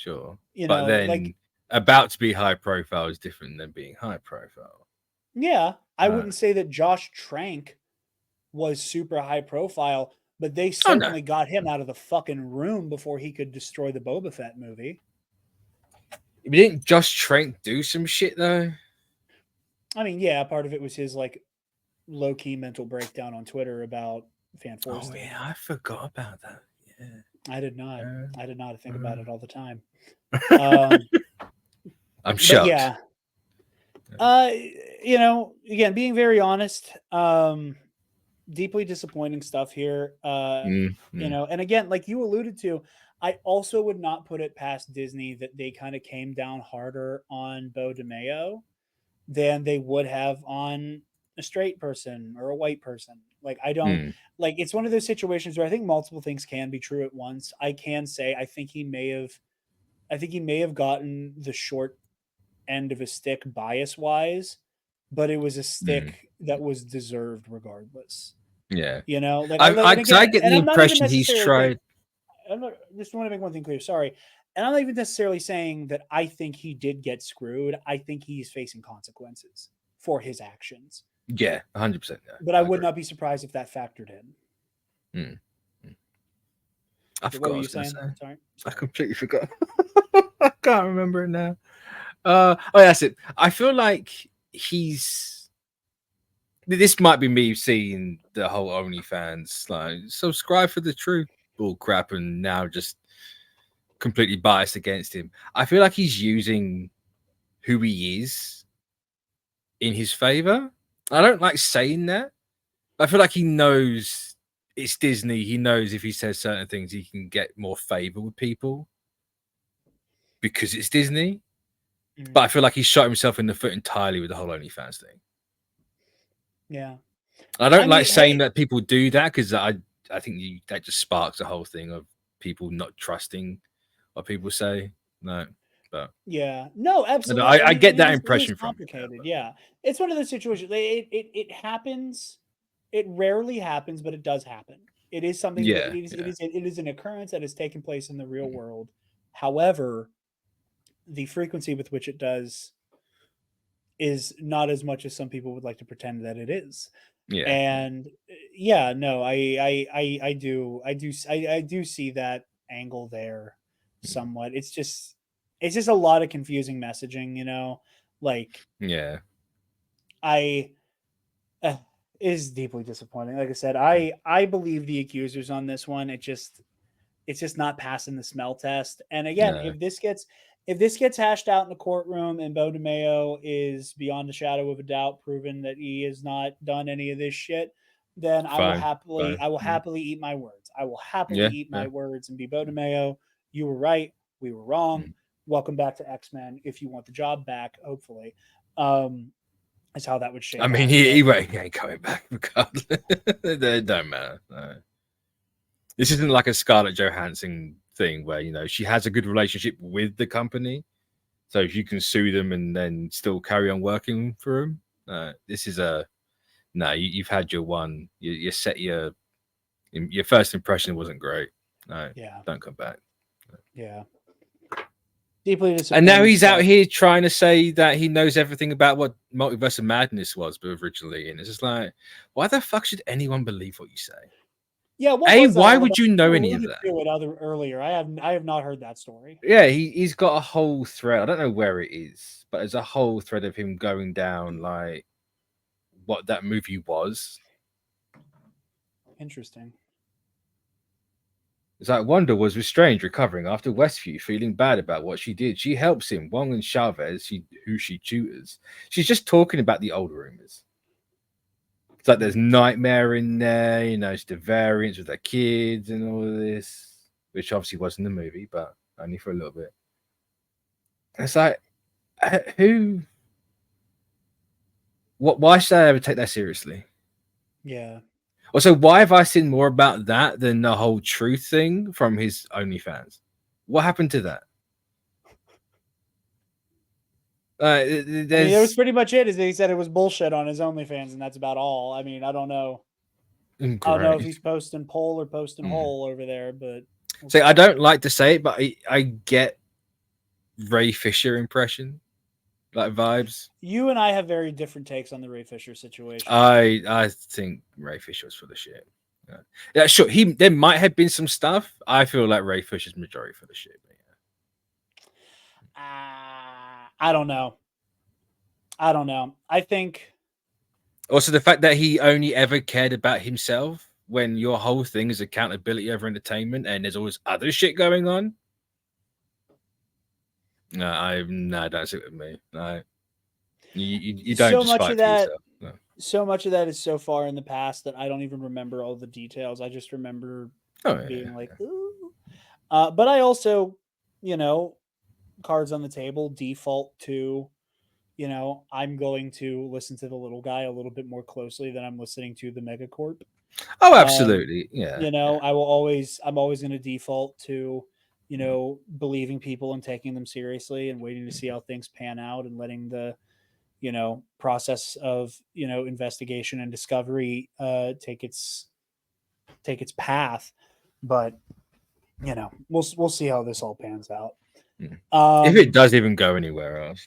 But then like, about to be high profile is different than being high profile. Yeah, I wouldn't say that Josh Trank was super high profile, but they certainly got him out of the fucking room before he could destroy the Boba Fett movie. Didn't Josh Trank do some shit though? I mean, yeah, part of it was his like low-key mental breakdown on Twitter about Fan Force. Oh yeah, I forgot about that. Yeah, I did not. I did not think about it all the time. I'm shocked. Yeah. Again, being very honest, deeply disappointing stuff here. Mm, You know, and again, like you alluded to, I also would not put it past Disney that they kind of came down harder on Beau Demayo than they would have on a straight person or a white person. Like I don't mm, like it's one of those situations where I think multiple things can be true at once. I can say I think he may have gotten the short end of a stick bias wise, but it was a mm. stick that was deserved regardless. Yeah. You know, like I, and cause I again, get and the I'm not even impression he's necessarily wait. tried. I'm not, just want to make one thing clear. Sorry, and I'm not even necessarily saying that I think he did get screwed. I think he's facing consequences for his actions. Yeah, 100%. Yeah, But I I would agree. not be surprised if that factored in. Mm, mm. I What forgot were what I you was going to saying? say. Sorry. I completely forgot. I can't remember it now. Oh, that's it. I feel like he's. This might be me seeing the whole OnlyFans like subscribe for the truth bull crap, and now just completely biased against him. I feel like he's using who he is in his favor. I don't like saying that. I feel like he knows it's Disney. He knows if he says certain things, he can get more favor with people because it's Disney. But I feel like he shot himself in the foot entirely with the whole OnlyFans thing. Yeah. I don't I like mean, saying hey, that people do that because I think that just sparks the whole thing of people not trusting what people say. No, but yeah, no, and absolutely. I I mean, get that it is impression from him. complicated. Yeah, it's one of those situations. It happens. It rarely happens, but it does happen. It is something that Yeah, yeah, it is an occurrence that has taken place in the real mm, world. However, the frequency with which it does is not as much as some people would like to pretend that it is. yeah, And yeah, no, I do see that angle there mm, somewhat. It's just a lot of confusing messaging, you know. Like yeah, I uh, is deeply disappointing. Like I said, mm, I believe the accusers on this one. It's just not passing the smell test. And again, no, if this gets hashed out in the courtroom and Beau DeMayo is beyond a shadow of a doubt proven that he has not done any of this shit, then fine, fine, I will happily eat my words. I will happily yeah, eat yeah, my words and be Beau DeMayo. You were right. We were wrong. mm. Welcome back to X-Men. If you want the job back, hopefully, um, is how that would I shake mean, out. But he ain't coming back regardless. It don't matter. No. This isn't like a Scarlett Johansson thing where she has a good relationship with the company, so if you can sue them and then still carry on working for them. This is a no. You've had your one. You set your first impression wasn't great. No, yeah, don't come back. yeah, deeply And now disappointing he's out stuff. here trying to say that he knows everything about what Multiverse of Madness was originally, and it's just like, why the fuck should anyone believe what you say? Yeah, what was that Why all would about? you know You any of alluded that? to it earlier. I have not heard that story. Yeah, he's got a whole thread. I don't know where it is, but there's a whole thread of him going down like what that movie was. Interesting. It's like Wanda was restrained, recovering after Westview, feeling bad about what she did. She helps him. Wong and Chavez, who she tutors. She's just talking about the old rumors. It's like there's Nightmare in there, it's the variants with the kids and all of this, which obviously wasn't the movie, but only for a little bit. It's like, who? What? Why should I ever take that seriously? Yeah. Also, why have I seen more about that than the whole truth thing from his OnlyFans? What happened to that? I mean, that was There's pretty much it. Is he said it was bullshit on his OnlyFans, and that's about all. I mean, I don't know. I don't know if great. he's posting pole or posting Mm. hole over there, but So I don't like to say it, but I get Ray Fisher impression, like vibes. you and I have very different takes on the Ray Fisher situation. I think Ray Fisher was full of shit. Yeah, sure. There might have been some stuff. I feel like Ray Fisher's majority full of shit. But I don't know. I don't know. I think also, the fact that he only ever cared about himself when your whole thing is accountability over entertainment and there's always other shit going on. No, don't sit with me. No, you don't so just much fight of for that. yourself. No. so much of that is so far in the past that I don't even remember all the details. I just remember being like, ooh. But I also, you know, cards on the table, default to, I'm going to listen to the little guy a little bit more closely than I'm listening to the Megacorp. Oh, absolutely. I'm always going to default to, believing people and taking them seriously and waiting to see how things pan out and letting the, process of, investigation and discovery take its path. But, we'll see how this all pans out. If it does even go anywhere else.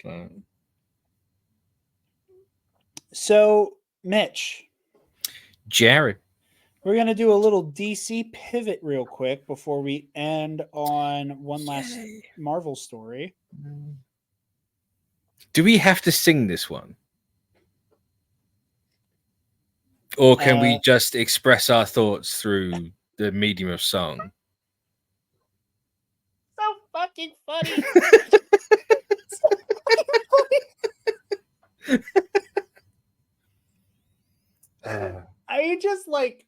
So, Mitch, Jared. we're going to do a little DC pivot real quick before we end on one last Marvel story. Do we have to sing this one? Or can we just express our thoughts through the medium of song? So fucking funny. I just like,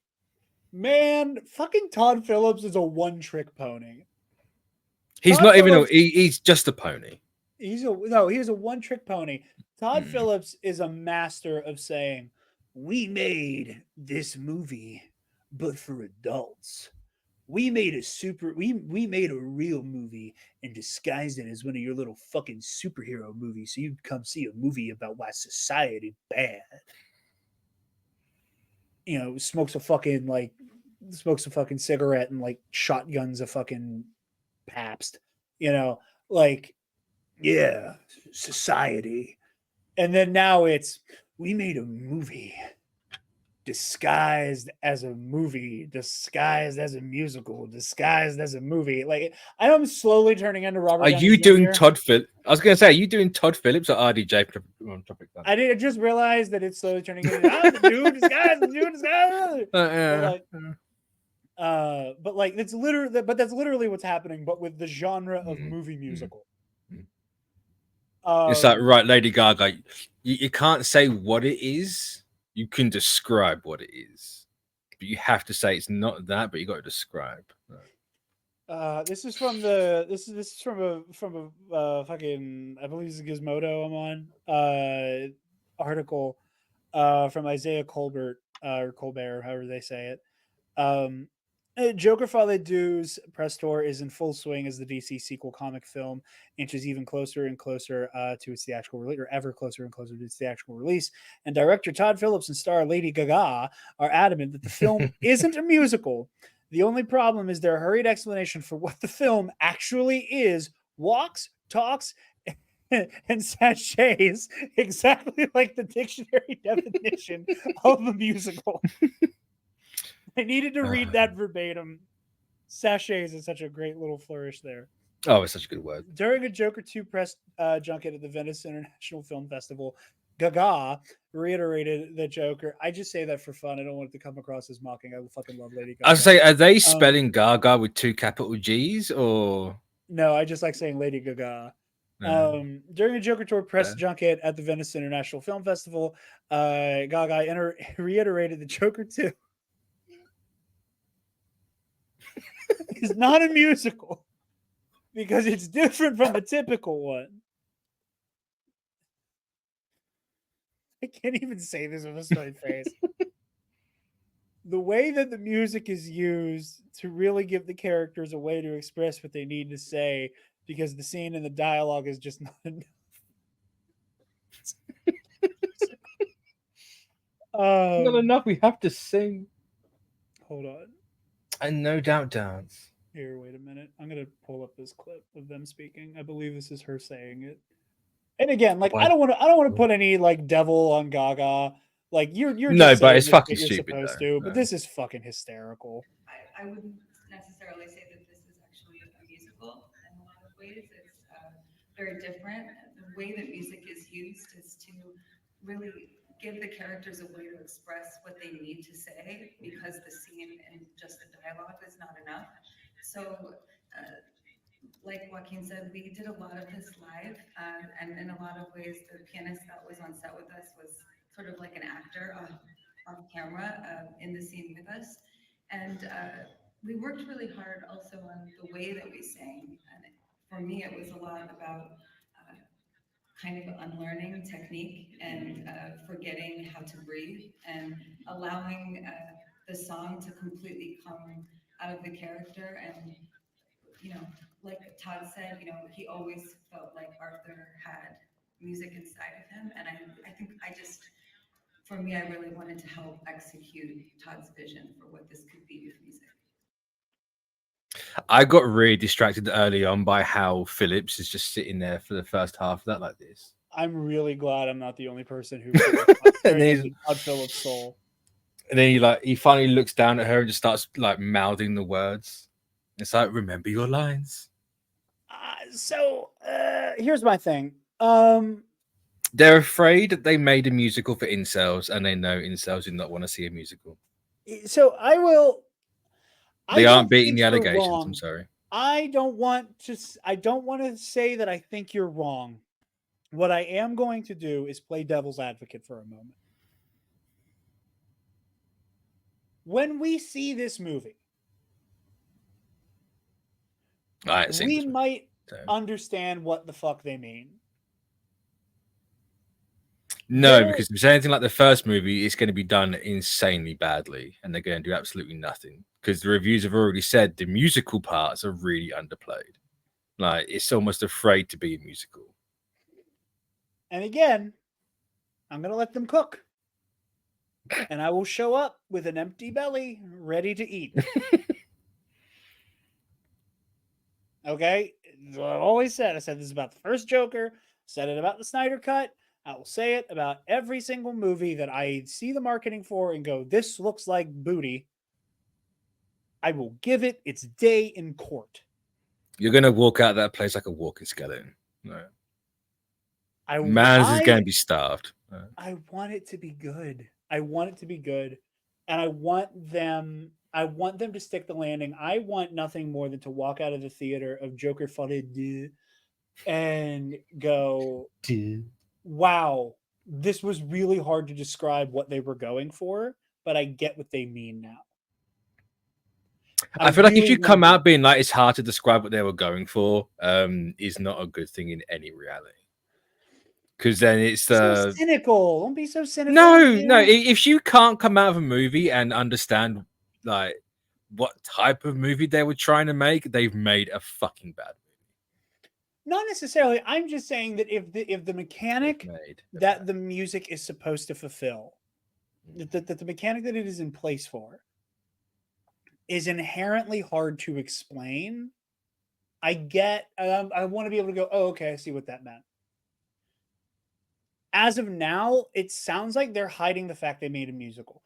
man, fucking Todd Phillips is a one-trick pony. He's not even he's just a pony. He's a one-trick pony. Todd Phillips is a master of saying, "We made this movie, but for adults. We made we made a real movie and disguised it as one of your little fucking superhero movies, so you'd come see a movie about why society bad." Smokes a fucking cigarette and like shotguns a fucking Pabst. Like, yeah, society. And then now it's, we made a movie disguised as a movie, disguised as a musical, disguised as a movie. Like, I'm slowly turning into Robert. Are you doing Todd Phillips? I was going to say, are you doing Todd Phillips or RDJ on Tropic Thunder? I just realized that it's slowly turning into the dude disguised. But like that's literally what's happening, but with the genre of movie musical. It's like, right, Lady Gaga, you can't say what it is. You can describe what it is, but you have to say it's not that. But you got to describe. This is from a fucking, I believe it's Gizmodo I'm on article from Isaiah Colbert or Colbert, however they say it. Joker Father Dew's press tour is in full swing as the DC sequel comic film inches even closer and closer to its theatrical release, or ever closer and closer to its theatrical release. And director Todd Phillips and star Lady Gaga are adamant that the film isn't a musical. The only problem is their hurried explanation for what the film actually is: walks, talks, and sachets, exactly like the dictionary definition of a musical. I needed to read that verbatim. Sachets is such a great little flourish there. Oh, it's such a good word. During a Joker 2 press junket at the Venice International Film Festival, Gaga reiterated the Joker. I just say that for fun. I don't want it to come across as mocking. I fucking love Lady Gaga. I was say, are they spelling Gaga with 2 capital G's or? No, I just like saying Lady Gaga. During a Joker Tour press junket at the Venice International Film Festival, Gaga reiterated the Joker 2 is not a musical because it's different from the typical one. I can't even say this with a straight face. The way that the music is used to really give the characters a way to express what they need to say, because the scene and the dialogue is just not enough. Not enough. We have to sing. Hold on. And no doubt dance. Here, wait a minute. I'm gonna pull up this clip of them speaking. I believe this is her saying it. And again, like, I don't want to put any like devil on Gaga. Like, you're no, just but it's fucking you're stupid. Supposed to, but this is fucking hysterical. I wouldn't necessarily say that this is actually a musical. In a lot of ways, it's very different. The way that music is used is to really give the characters a way to express what they need to say, because the scene and just the dialogue is not enough. So, like Joaquin said, we did a lot of this live, and in a lot of ways, the pianist that was on set with us was sort of like an actor off camera in the scene with us. And we worked really hard also on the way that we sang. And for me, it was a lot about kind of unlearning technique and forgetting how to breathe and allowing the song to completely come out of the character. And, you know, like Todd said, you know, he always felt like Arthur had music inside of him. And I think for me, I really wanted to help execute Todd's vision for what this could be with music. I got really distracted early on by how Phillips is just sitting there for the first half of that like this. I'm really glad I'm not the only person who And then Todd Phillips' soul. And then he finally looks down at her and just starts like mouthing the words. It's like, remember your lines. So here's my thing. They're afraid that they made a musical for incels, and they know incels do not want to see a musical. So They aren't beating the allegations. I'm sorry. I don't want to say that I think you're wrong. What I am going to do is play devil's advocate for a moment. When we see this movie, we might understand what the fuck they mean. No, because if it's anything like the first movie, it's going to be done insanely badly, and they're going to do absolutely nothing. Because the reviews have already said the musical parts are really underplayed. Like, it's almost afraid to be a musical. And again, I'm going to let them cook. And I will show up with an empty belly, ready to eat. Okay? I've always said. I said this about the first Joker. Said it about the Snyder Cut. I will say it about every single movie that I see the marketing for and go, this looks like booty. I will give it its day in court. You're going to walk out of that place like a walking skeleton. No. Mans is going to be starved. I want it to be good. I want it to be good. And I want them to stick the landing. I want nothing more than to walk out of the theater of Joker Folie and go, wow, this was really hard to describe what they were going for, but I get what they mean now. I feel like if you come out being like it's hard to describe what they were going for, is not a good thing in any reality. Because then it's so cynical. Don't be so cynical. No. If you can't come out of a movie and understand like what type of movie they were trying to make, they've made a fucking bad movie. Not necessarily. I'm just saying that if the mechanic that the music is supposed to fulfill, that the mechanic that it is in place for, is inherently hard to explain. I want to be able to go, oh, okay, I see what that meant. As of now, it sounds like they're hiding the fact they made a musical.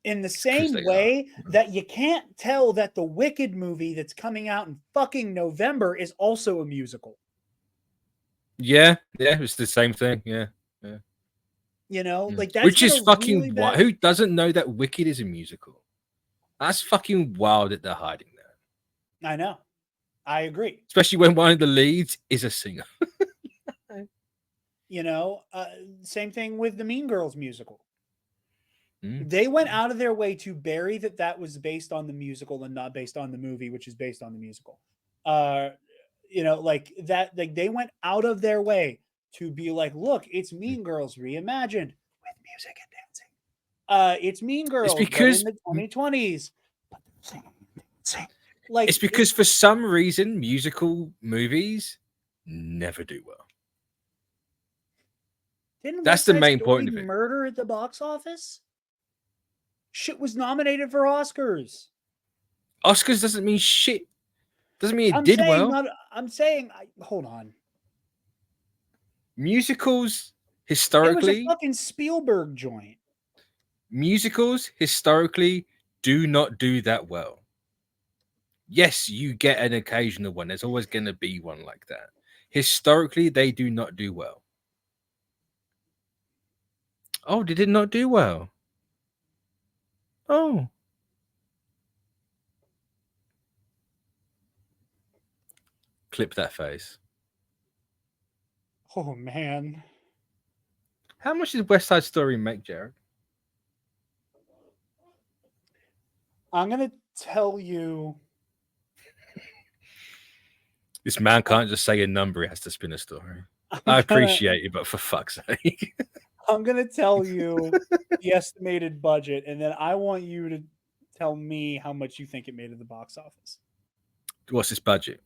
In the same way that you can't tell that the Wicked movie that's coming out in fucking November is also a musical. Yeah, it's the same thing. Yeah. You know, like that's which is fucking really wild. Who doesn't know that Wicked is a musical? That's fucking wild that they're hiding that. I know. I agree. Especially when one of the leads is a singer. You know, same thing with the Mean Girls musical. They went out of their way to bury that was based on the musical and not based on the movie, which is based on the musical. You know, like that, like they went out of their way to be like, look, it's Mean Girls reimagined with music and dancing. It's Mean Girls, but in the 2020s. Like, it's because for some reason musical movies never do well. That's the main point of it. Murder at the box office? Shit was nominated for Oscars. Oscars doesn't mean shit. Doesn't mean it did well. I'm saying, hold on. Musicals historically, it was a fucking Spielberg joint. Musicals historically do not do that well. Yes, you get an occasional one. There's always going to be one like that. Historically, they do not do well. Oh, did it not do well? Oh. Clip that face. Oh, man. How much did West Side Story make, Jared? I'm gonna tell you. This man can't just say a number; he has to spin a story. I appreciate it, but for fuck's sake. I'm gonna tell you the estimated budget, and then I want you to tell me how much you think it made at the box office. What's this budget?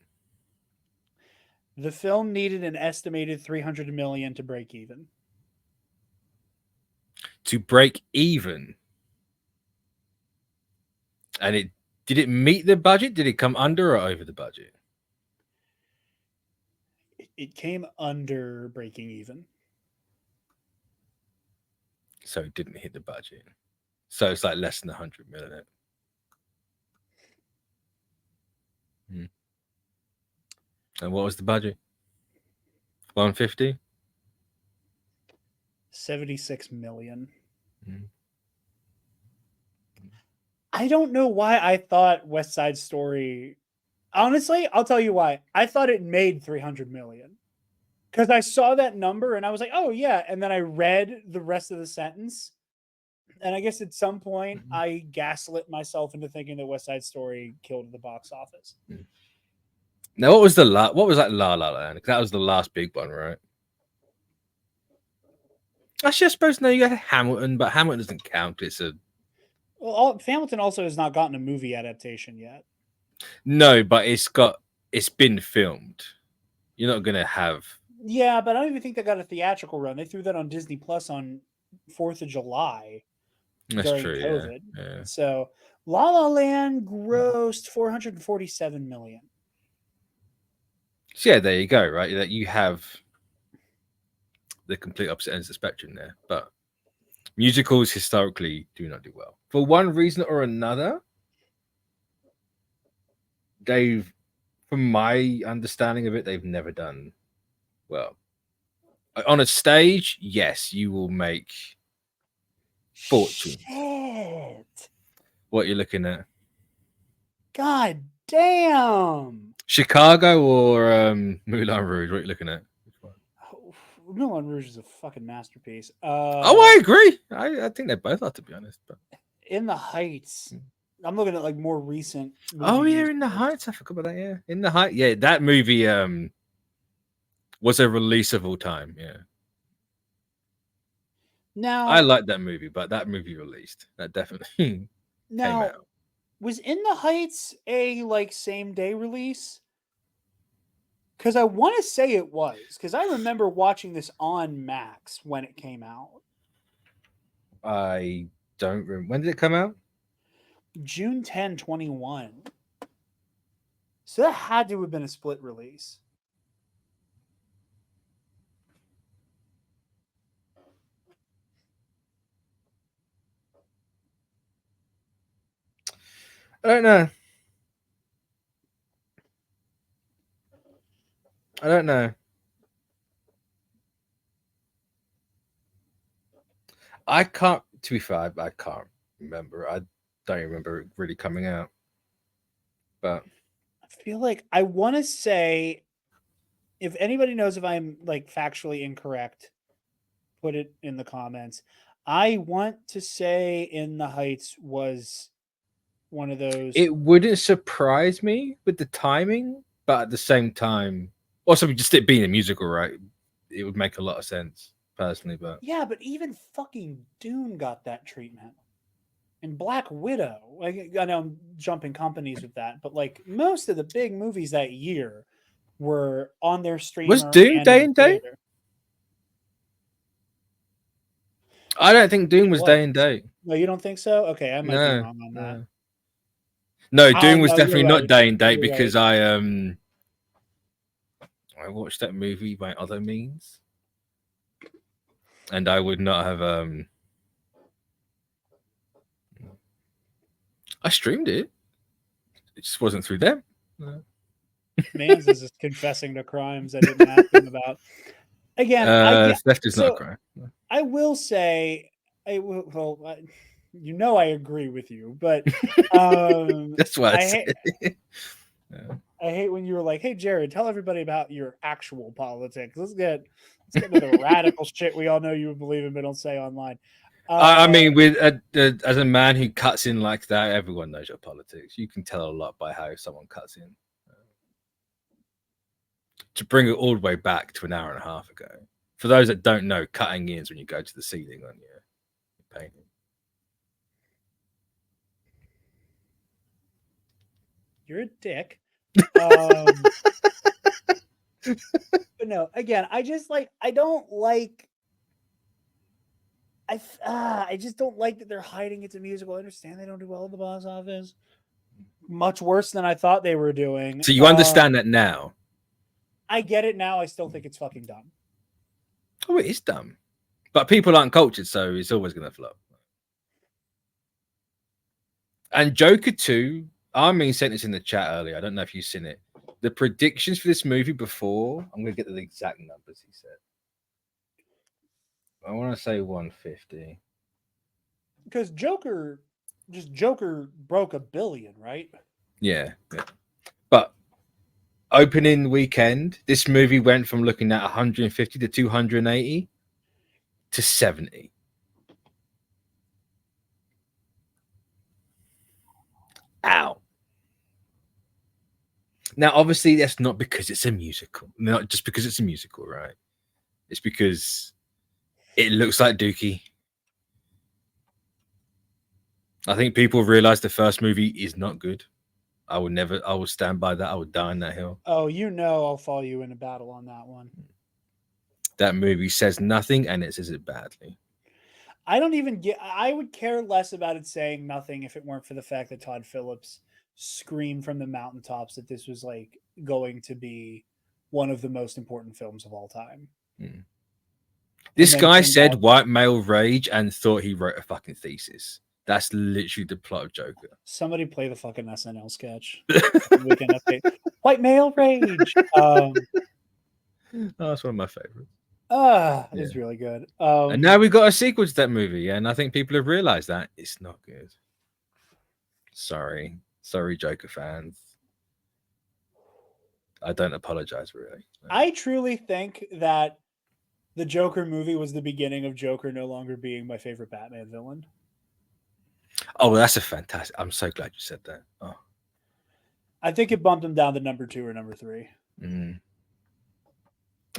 The film needed an estimated $300 million to break even. To break even, and did it meet the budget? Did it come under or over the budget? It came under breaking even. So it didn't hit the budget. So it's like less than 100 million. And what was the budget? 150? 76 million. I don't know why I thought West Side Story. Honestly, I'll tell you why. I thought it made 300 million. Because I saw that number and I was like, oh, yeah. And then I read the rest of the sentence. And I guess at some point I gaslit myself into thinking that West Side Story killed the box office. Now, what was that La La Land? Because that was the last big one, right? Actually, I suppose no, you had Hamilton, but Hamilton doesn't count. Well, Hamilton also has not gotten a movie adaptation yet. No, but it's been filmed. You're not gonna have. Yeah, but I don't even think they got a theatrical run. They threw that on Disney Plus on 4th of July. That's during true. COVID. Yeah. So La La Land grossed 447 million. So yeah, there you go. Right, that you have the complete opposite ends of the spectrum there. But musicals historically do not do well for one reason or another. From my understanding of it, they've never done well. On a stage, yes, you will make fortune. Shit. What you're looking at? God damn. Chicago or Moulin Rouge? What are you looking at? Oh, Moulin Rouge is a fucking masterpiece. I agree. I think they both are, to be honest. But In the Heights. I'm looking at like more recent. Oh yeah, In the Heights. I forgot about that. Yeah, In the Heights. Yeah, that movie was a release of all time. Yeah. Now I like that movie, but that movie released. That definitely came out. Was In the Heights a like same day release? Because I want to say it was. Because I remember watching this on Max when it came out. I don't remember. When did it come out? June 10, 21. So that had to have been a split release. I don't know. I can't, to be fair, I can't remember. I don't remember it really coming out. But I feel like I want to say, if anybody knows if I'm like factually incorrect, put it in the comments. I want to say In the Heights was one of those. It wouldn't surprise me with the timing, but at the same time, also just it being a musical, right? It would make a lot of sense personally, but yeah, but even fucking Dune got that treatment. And Black Widow, like, I know I'm jumping companies with that, but like most of the big movies that year were on their streamer. Was Dune day and date? I don't think Dune was day and date. No, you don't think so? Okay, I might be wrong on that. No, Dune was definitely not day and date You're because right. I watched that movie by other means, and I would not have I streamed it. It just wasn't through them. Mans is just confessing to crimes I didn't ask him about. Again, theft is not a crime. I will say, I agree with you, but that's why I said it. I hate when you were like, "Hey, Jared, tell everybody about your actual politics. Let's get into the radical shit we all know you believe in, but don't say online." I mean, with as a man who cuts in like that, everyone knows your politics. You can tell a lot by how someone cuts in. To bring it all the way back to an hour and a half ago, for those that don't know, cutting in is when you go to the ceiling on your painting. You're a dick. But no, again, I just like I don't like. I just don't like that they're hiding it's a musical. I understand they don't do well at the box office. Much worse than I thought they were doing. So you understand that now? I get it now. I still think it's fucking dumb. Oh, it is dumb. But people aren't cultured, so it's always going to flop. And Joker 2, Armin sent this in the chat earlier. I don't know if you've seen it. The predictions for this movie before, I'm going to get the exact numbers he said. I want to say 150. Because Joker broke $1 billion, right? Yeah. But opening weekend, this movie went from looking at 150 to 280 to 70. Ow. Now, obviously, that's not because it's a musical. Not just because it's a musical, right? It's because it looks like Dookie. I think people realize the first movie is not good. I will stand by that. I would die on that hill. Oh, I'll follow you in a battle on that one. That movie says nothing and it says it badly. I would care less about it saying nothing if it weren't for the fact that Todd Phillips screamed from the mountaintops that this was like going to be one of the most important films of all time. This guy said white male rage and thought he wrote a fucking thesis. That's literally the plot of Joker. Somebody play the fucking SNL sketch. We can update. White male rage. That's one of my favorites. It's really good. And now we got a sequel to that movie, and I think people have realized that it's not good. Sorry, Joker fans. I don't apologize, really. I truly think that the Joker movie was the beginning of Joker no longer being my favorite Batman villain. Oh, well, that's a fantastic. I'm so glad you said that. Oh. I think it bumped him down to number 2 or number 3.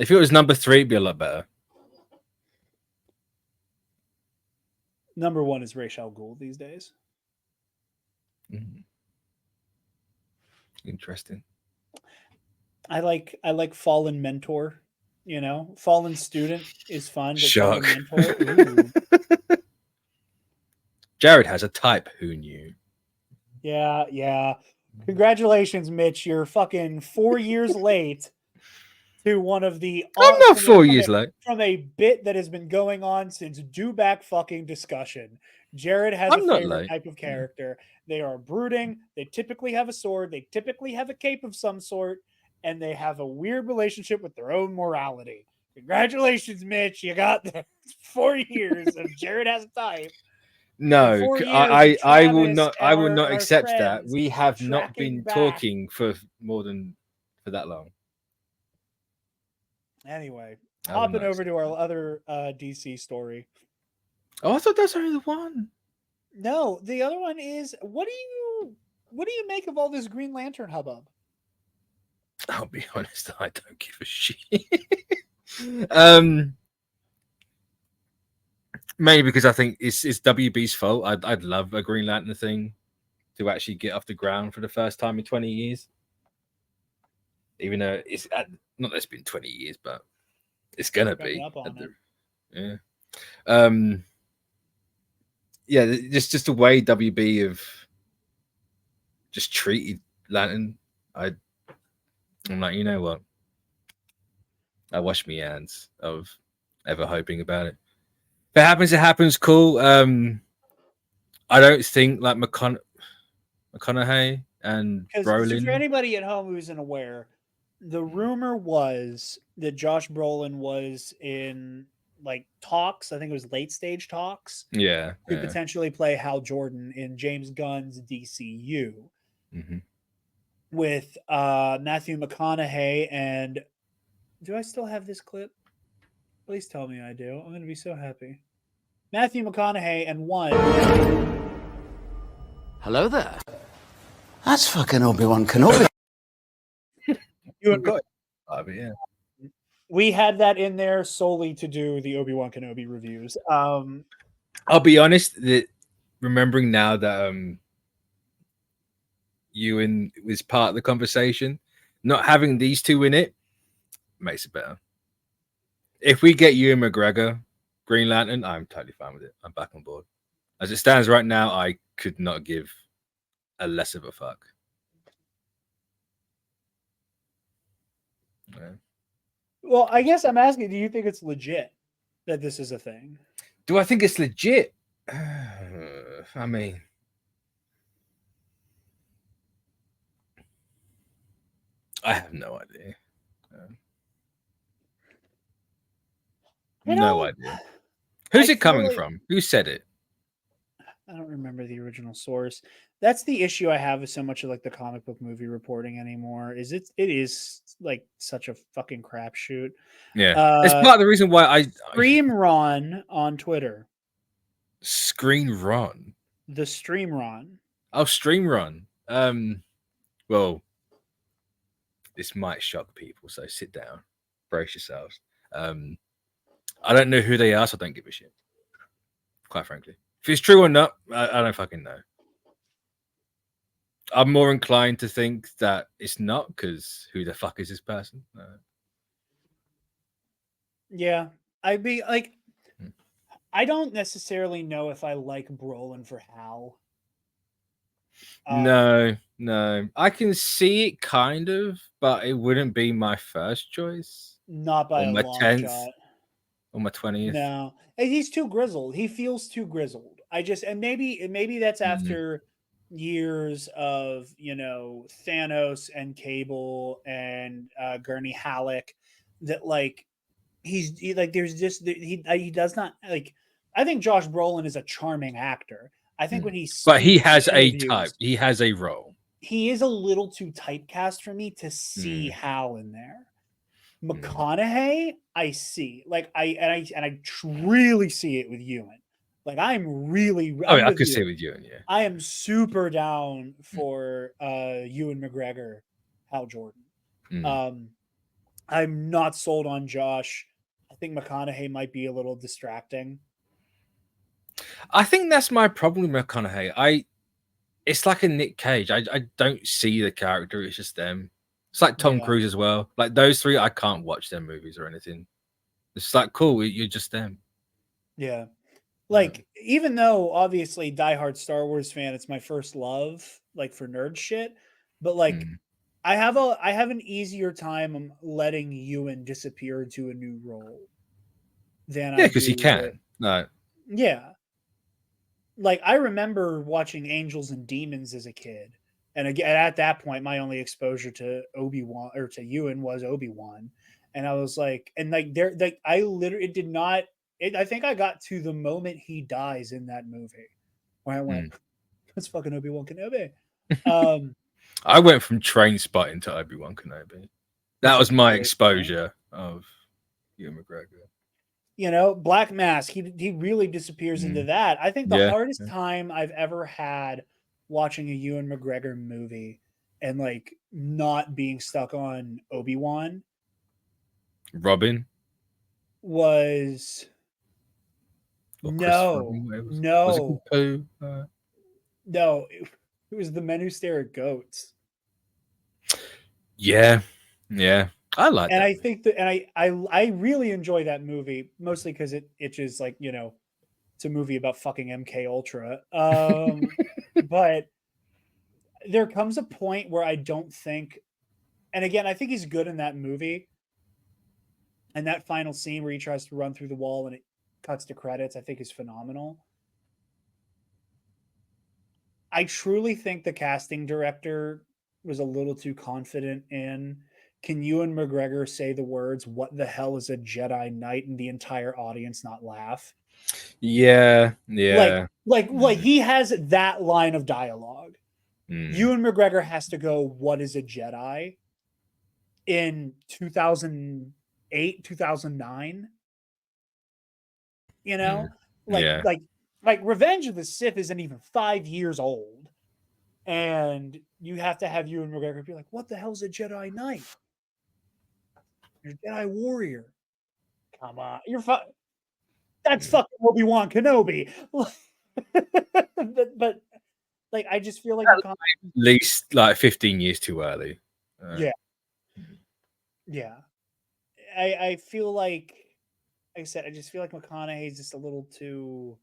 If it was number 3, it'd be a lot better. Number 1 is Ra's al Ghul these days. Interesting. I like Fallen Mentor. Fallen Student is fun. Shock. Mentor, Jared has a type. Who knew? Yeah. Congratulations, Mitch. You're fucking 4 years late to one of the. I'm not 4 years late. From a bit that has been going on since Dewback fucking discussion. Jared has a favorite type of character. They are brooding. They typically have a sword. They typically have a cape of some sort. And they have a weird relationship with their own morality. Congratulations, Mitch. You got there. 4 years of Jared has a type. No, I will not accept that. We have not been talking for that long. Anyway, hopping over to our other DC story. Oh, I thought that's only the one. No, the other one is what do you make of all this Green Lantern hubbub? I'll be honest, I don't give a shit. Mainly because I think it's WB's fault. I'd love a Green Lantern thing to actually get off the ground for the first time in 20 years. Even though it's not that it's been 20 years, but it's gonna be. Just the way WB have just treated Lantern. I'm like, you know what? I wash my hands of ever hoping about it. If it happens, it happens. Cool. I don't think like McConaughey and Brolin. For anybody at home who isn't aware, the rumor was that Josh Brolin was in like talks. I think it was late stage talks. Yeah, to potentially play Hal Jordan in James Gunn's DCU. with Matthew McConaughey and do I still have this clip? Please tell me I do. I'm going to be so happy. Matthew McConaughey and one. Hello there. That's fucking Obi-Wan Kenobi. You got it. Yeah. We had that in there solely to do the Obi-Wan Kenobi reviews. I'll be honest, that remembering now that Ewan was part of the conversation, not having these two in it makes it better. If we get Ewan McGregor, Green Lantern, I'm totally fine with it. I'm back on board. As it stands right now, I could not give a less of a fuck. Yeah. Well, I guess I'm asking, do you think it's legit that this is a thing? Do I think it's legit? I mean, I have no idea. No idea. Who's it coming from? Who said it? I don't remember the original source. That's the issue I have with so much of like the comic book movie reporting anymore. Is it is like such a fucking crapshoot. Yeah, it's part of the reason why I Stream Ron on Twitter. Screen Ron. The Stream Ron. Oh, Stream Run. Well, this might shock people, so sit down, brace yourselves. I don't know who they are, so I don't give a shit. Quite frankly, if it's true or not, I don't fucking know. I'm more inclined to think that it's not, because who the fuck is this person? Yeah, I'd be like, I don't necessarily know if I like Brolin for Hal. No, I can see it kind of, but it wouldn't be my first choice. Not by or a my long 10th, shot. or my 20th. No, he's too grizzled. He feels too grizzled. And maybe that's after years of Thanos and Cable and Gurney Halleck, that like there's just he does not like. I think Josh Brolin is a charming actor. I think when but he has a interviews, type. He has a role. He is a little too typecast for me to see Hal in there. McConaughey, I see. Like I really see it with Ewan. Like I'm really. I could see it with Ewan. Yeah, I am super down for Ewan McGregor, Hal Jordan. I'm not sold on Josh. I think McConaughey might be a little distracting. I think that's my problem with McConaughey. It's like a Nick Cage. I don't see the character. It's just them. It's like Tom Cruise as well. Like those three, I can't watch their movies or anything. It's like, cool, you're just them. Yeah. Like, even though obviously diehard Star Wars fan, it's my first love, like for nerd shit. But like, I have an easier time letting Ewan disappear into a new role than because he can. No. Yeah. Like I remember watching Angels and Demons as a kid. And again, at that point, my only exposure to Obi-Wan or to Ewan was Obi-Wan. And I was like, and like I literally, it did not, I think I got to the moment he dies in that movie where I went, that's fucking Obi-Wan Kenobi. I went from Train Spotting to Obi-Wan Kenobi. That was my exposure of Ewan McGregor. Black Mask, he really disappears into that. I think the hardest time I've ever had watching a Ewan McGregor movie and like not being stuck on Obi-Wan Robin was no, it was The Men Who Stare at Goats. Yeah, I like and that. I think that, and I really enjoy that movie mostly because it's just like it's a movie about fucking MK Ultra. But there comes a point where I don't think, and again, I think he's good in that movie. And that final scene where he tries to run through the wall and it cuts to credits, I think is phenomenal. I truly think the casting director was a little too confident in, can Ewan McGregor say the words, "What the hell is a Jedi Knight?" and the entire audience not laugh? Yeah. Like he has that line of dialogue. Ewan McGregor has to go, what is a Jedi? In 2008, 2009. You know? Yeah. Like Revenge of the Sith isn't even 5 years old. And you have to have Ewan McGregor be like, what the hell's a Jedi Knight? You're a Jedi warrior. Come on. That's fucking Obi-Wan Kenobi. but like, I just feel like at least like 15 years too early. Yeah. I feel like I said, I just feel like McConaughey's just a little too.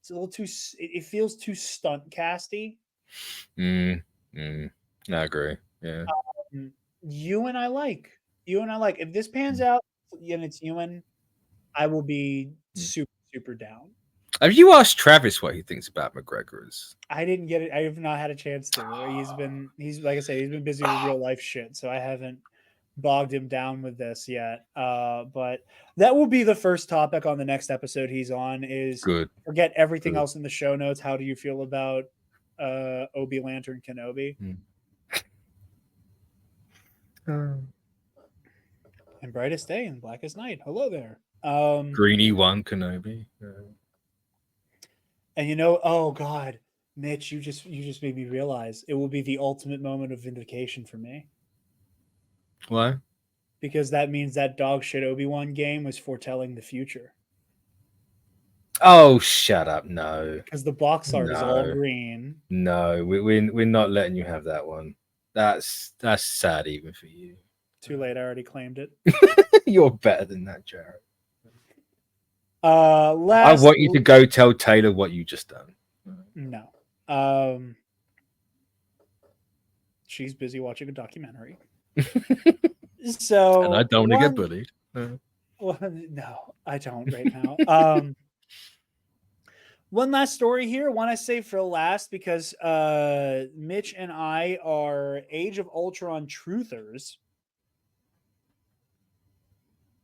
It's a little too. It feels too stunt casty. I agree. Yeah. Ewan, I like. If this pans out and it's Ewan, I will be super down. Have you asked Travis what he thinks about McGregor's? I didn't get it. I have not had a chance to. He's like I said, he's been busy with real life shit, so I haven't bogged him down with this yet. But that will be the first topic on the next episode he's on. Is Good. Forget everything else in the show notes. How do you feel about Obi Lantern Kenobi? And Brightest Day and Blackest Night. Hello there. Greeny one Kenobi. And oh God, Mitch, you just made me realize it will be the ultimate moment of vindication for me. Why? Because that means that dog shit Obi-Wan game was foretelling the future. Oh, shut up! No, because the box art is all green. No, we're not letting you have that one. That's sad even for you. Too late. I already claimed it. You're better than that, Jared. I want you to go tell Taylor what you just done. No. She's busy watching a documentary. So and I don't want to get bullied. Well, no, I don't right now. One last story here. One I saved for last because Mitch and I are Age of Ultron truthers.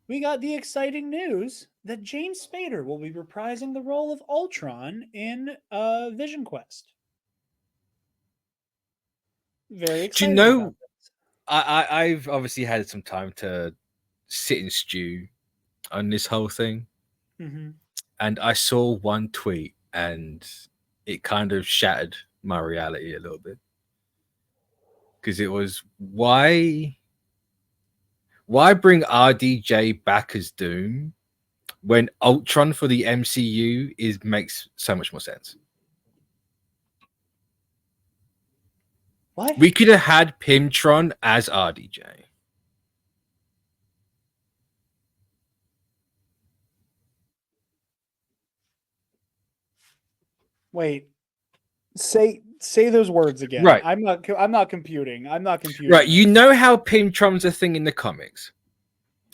We got the exciting news that James Spader will be reprising the role of Ultron in Vision Quest. Very excited. Do you know, I've obviously had some time to sit and stew on this whole thing. Mm-hmm. And I saw one tweet and it kind of shattered my reality a little bit. Because it was, why bring RDJ back as Doom when Ultron for the MCU makes so much more sense? What? We could have had Pimtron as RDJ. Wait. Say those words again. Right. I'm not computing. Right. You know how Pimtron's a thing in the comics,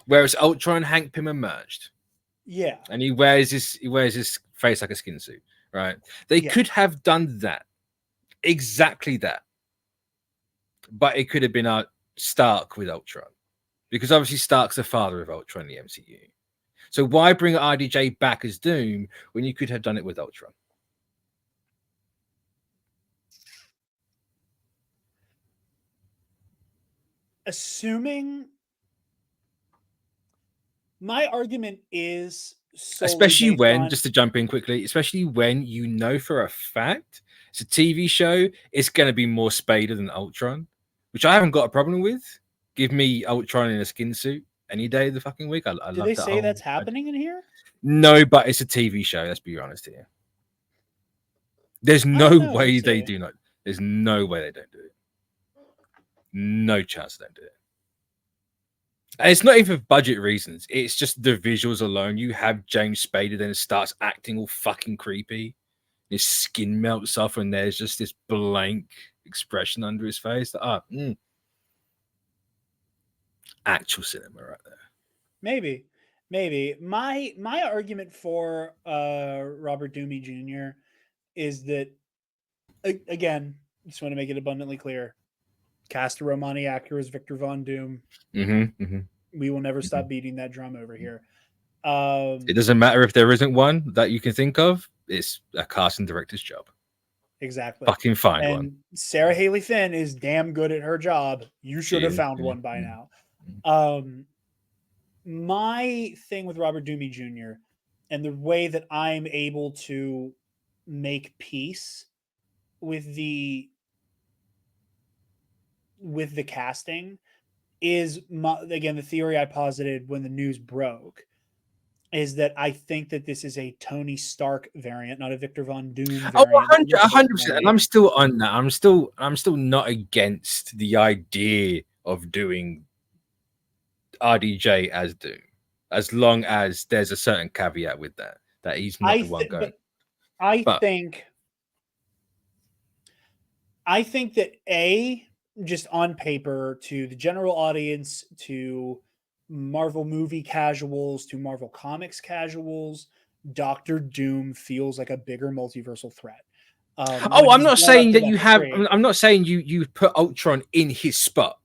whereas Ultron and Hank Pym are merged. Yeah. And he wears his face like a skin suit. Right. They could have done that. Exactly that. But it could have been Stark with Ultron. Because obviously Stark's the father of Ultron in the MCU. So why bring RDJ back as Doom when you could have done it with Ultron? Assuming my argument is especially when, just to jump in quickly, especially when you know for a fact it's a TV show, it's going to be more Spader than Ultron, which I haven't got a problem with. Give me Ultron in a skin suit any day of the fucking week. I love that. Did they say that's happening in here? No, but it's a TV show. Let's be honest here. There's no way they do not. There's no way they don't do it. No chance they don't do it. And it's not even for budget reasons. It's just the visuals alone. You have James Spader, then it starts acting all fucking creepy. His skin melts off, and there's just this blank expression under his face. Actual cinema right there. Maybe. My argument for Robert Downey Jr. is that, again, just want to make it abundantly clear. Cast a Romani actor as Victor Von Doom. We will never stop beating that drum over here. It doesn't matter if there isn't one that you can think of. It's a casting director's job. Exactly. Fucking find And one. Sarah Haley Finn is damn good at her job. You should She have is, found yeah. one by now. My thing with Robert Downey Jr. and the way that I'm able to make peace with the casting is again the theory I posited when the news broke is that I think that this is a Tony Stark variant, not a Victor Von Doom Oh, variant. 100%. And I'm still on that. I'm still not against the idea of doing RDJ as Doom, as long as there's a certain caveat with that he's not the one going. But I think that just on paper, to the general audience, to Marvel movie casuals, to Marvel Comics casuals, Doctor Doom feels like a bigger multiversal threat. I'm not saying that you have. Trade, I'm not saying you put Ultron in his spot.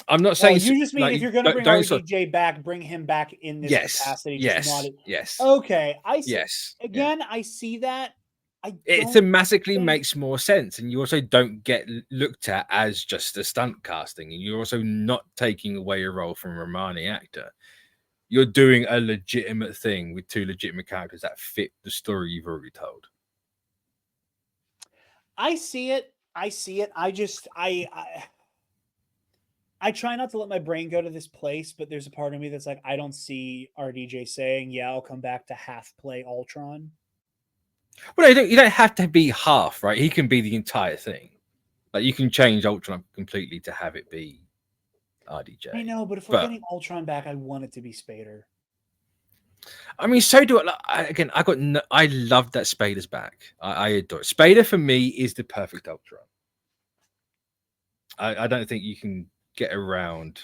I'm not saying you just mean if you're going to bring RDJ back, bring him back in this capacity. Yes. Okay, I see. Yes. Again, I see that. It thematically makes more sense, and you also don't get looked at as just a stunt casting, and you're also not taking away a role from a Romani actor. You're doing a legitimate thing with two legitimate characters that fit the story you've already told. I see it. I try not to let my brain go to this place, but there's a part of me that's like, I don't see RDJ saying, "Yeah, I'll come back to half play Ultron." Well, you don't have to be half, right? He can be the entire thing. Like you can change Ultron completely to have it be RDJ. I know, but if we're getting Ultron back, I want it to be Spader. I mean, so do I. Again, I love that Spader's back. I adore it. Spader for me is the perfect Ultron. I don't think you can get around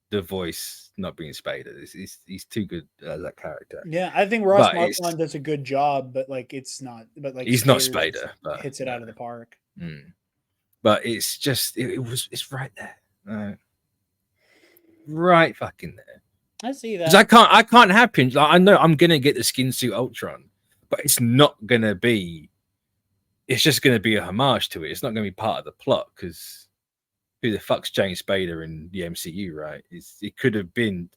the voice not being Spader. He's too good as that character. Yeah, I think Ross Marquand does a good job, but like it's not. But like he's not Spader, but hits it out of the park. But it's just it's right there, right fucking there. I see that. Because I can't have Pinch. Like, I know I'm gonna get the skin suit Ultron, but it's not gonna be. It's just gonna be a homage to it. It's not gonna be part of the plot because. Who the fuck's James Spader in the MCU, right? It could have been.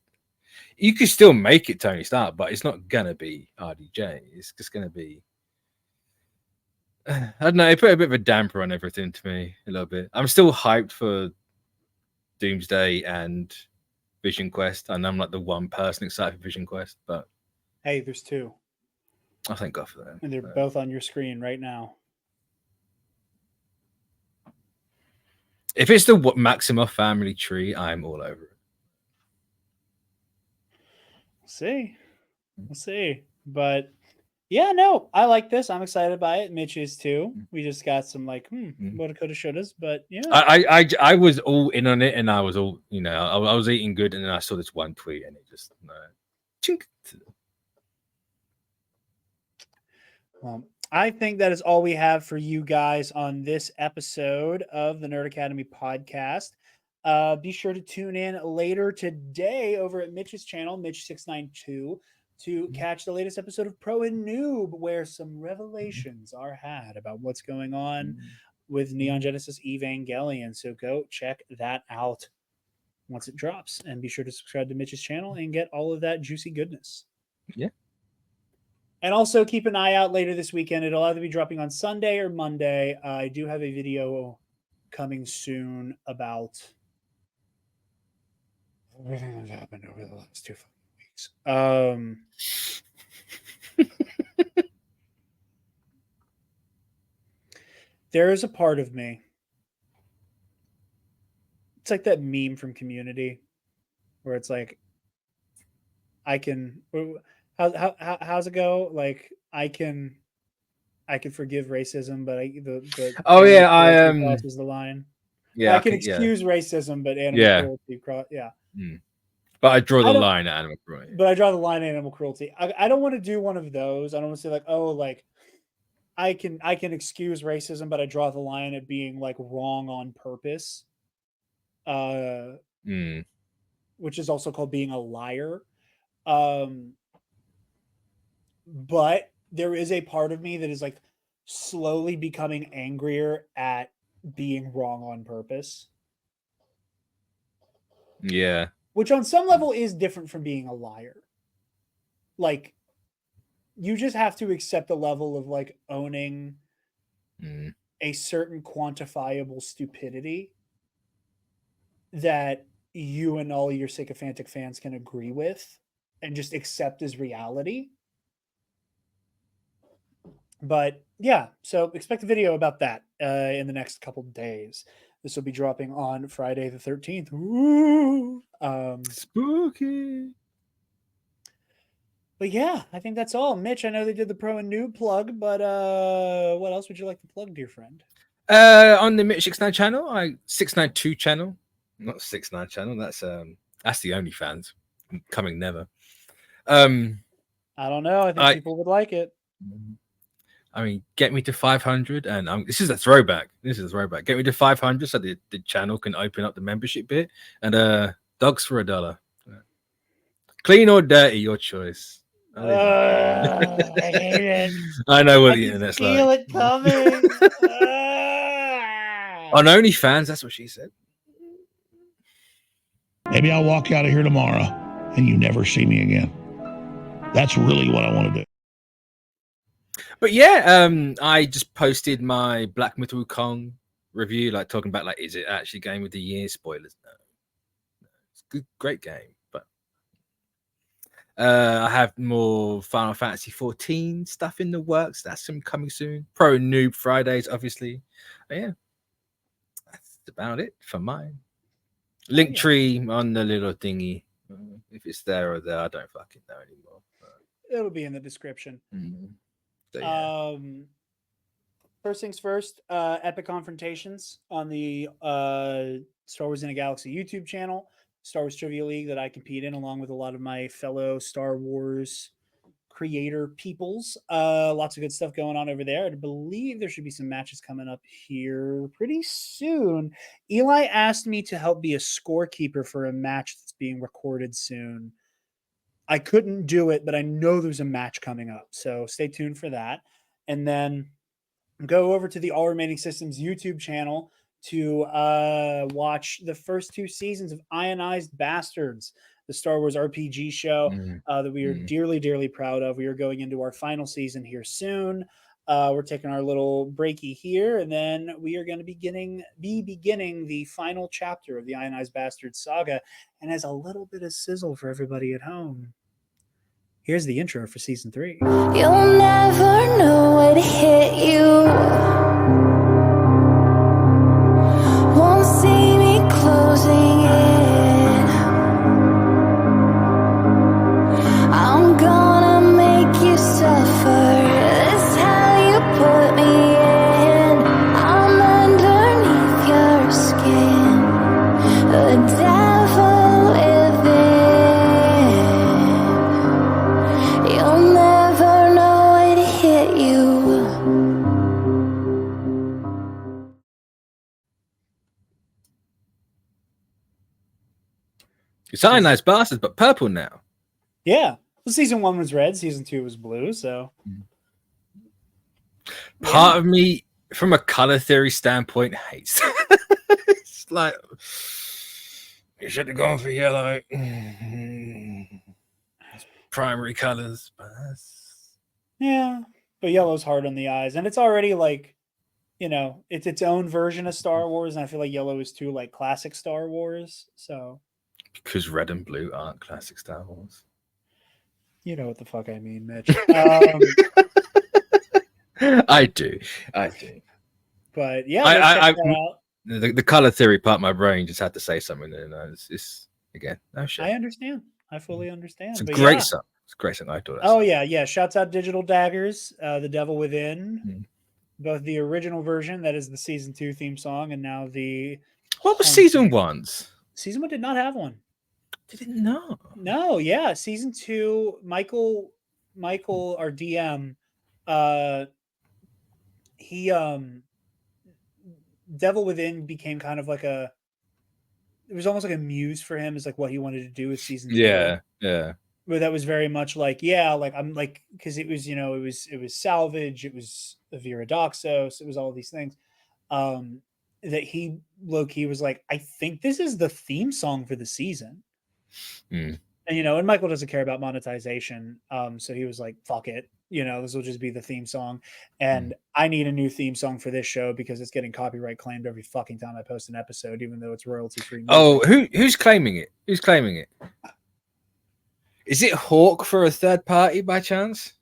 You could still make it Tony Stark, but it's not gonna be RDJ. It's just gonna be. I don't know. It put a bit of a damper on everything to me a little bit. I'm still hyped for Doomsday and Vision Quest, and I'm like the one person excited for Vision Quest. But hey, there's two. I thank God for that. And they're both on your screen right now. If it's the Maximoff family tree, I'm all over it. We'll see. But yeah, no, I like this. I'm excited by it. Mitch is too. We just got some like, what coulda, shouldas, but yeah. I was all in on it, and I was all, I was eating good, and then I saw this one tweet, and it just chink. Well, I think that is all we have for you guys on this episode of the Nerd Academy podcast. Be sure to tune in later today over at Mitch's channel, Mitch692, to catch the latest episode of Pro and Noob, where some revelations are had about what's going on with Neon Genesis Evangelion. So go check that out once it drops, and be sure to subscribe to Mitch's channel and get all of that juicy goodness. Yeah. And also keep an eye out later this weekend. It'll either be dropping on Sunday or Monday. I do have a video coming soon about everything that's happened over the last 2 weeks. There is a part of me. It's like that meme from Community where it's like, how's it go? Like I can forgive racism, but crosses the line. Yeah, I can excuse racism, but animal cruelty. But I draw the line at animal cruelty. But I draw the line at animal cruelty. I don't want to do one of those. I don't want to say like, oh, like I can excuse racism, but I draw the line at being like wrong on purpose. Which is also called being a liar. But there is a part of me that is like slowly becoming angrier at being wrong on purpose. Yeah. Which on some level is different from being a liar. Like, you just have to accept the level of like owning a certain quantifiable stupidity that you and all your sycophantic fans can agree with and just accept as reality. But yeah, so expect a video about that in the next couple days. This will be dropping on Friday the 13th. Ooh. Spooky. But yeah, I think that's all. Mitch, I know they did the pro and noob plug, but what else would you like to plug, dear friend? On the Mitch 69 channel, 692 channel, not 69 channel. That's the OnlyFans. Coming never. I don't know. I think people would like it. I mean, get me to 500, and this is a throwback. Get me to 500 so the channel can open up the membership bit, and dogs for $1. Clean or dirty, your choice. I hate it. I know what I the can internet's feel like. it coming. On OnlyFans, that's what she said. Maybe I'll walk out of here tomorrow and you never see me again. That's really what I want to do. But yeah, I just posted my Black Myth Wukong review, like talking about like, is it actually Game of the Year? Spoilers, no. It's a good, great game, but I have more Final Fantasy 14 stuff in the works. That's some coming soon. Pro Noob Fridays, obviously. But yeah, that's about it for mine. Linktree on the little thingy. If it's there or there, I don't fucking know anymore. It'll be in the description. So, yeah. First things first, Epic Confrontations on the Star Wars in a Galaxy YouTube channel, Star Wars Trivia League that I compete in along with a lot of my fellow Star Wars creator peoples. Lots of good stuff going on over there. I believe there should be some matches coming up here pretty soon. Eli asked me to help be a scorekeeper for a match that's being recorded soon. I couldn't do it, but I know there's a match coming up. So stay tuned for that. And then go over to the All Remaining Systems YouTube channel to watch the first 2 seasons of Ionized Bastards, the Star Wars RPG show that we are dearly, dearly proud of. We are going into our final season here soon. We're taking our little breaky here, and then we are going to be beginning the final chapter of the Ionized Bastards saga. And as a little bit of sizzle for everybody at home, here's the intro for season 3. You'll never know what hit you. Won't see me closing in. I'm gonna make you suffer. That's how you put me in. I'm underneath your skin. The devil within. You'll never know what hit you. It's Ionized Bastards, but purple now. Yeah. Well, season 1 was red, season 2 was blue, so Part of me, from a color theory standpoint, hates. It's like you should have gone for yellow. Primary colors, but yeah. But yellow's hard on the eyes, and it's already like, it's its own version of Star Wars, and I feel like yellow is too like classic Star Wars. So because red and blue aren't classic Star Wars. You know what the fuck I mean, Mitch. I do. But yeah, the color theory part of my brain just had to say something. And it's again, no shit. I understand. I fully understand. It's a great song. It's a great song. I thought. Oh yeah. Shouts out Digital Daggers, The Devil Within, both the original version that is the season 2 theme song, and now what was season 1's? Season 1 did not have one. Did it not? No, yeah. Season 2, Michael, our DM, he Devil Within became kind of like it was almost like a muse for him, is like what he wanted to do with season 2. Yeah. But that was very much like, yeah, like I'm like, because it was, it was salvage, it was Viridoxos, it was all these things. That he low-key was like, I think this is the theme song for the season. Mm. And and Michael doesn't care about monetization. So he was like, fuck it. This will just be the theme song. And I need a new theme song for this show because it's getting copyright claimed every fucking time I post an episode, even though it's royalty-free music. Oh, who's claiming it? Who's claiming it? Is it Hawk for a third party by chance?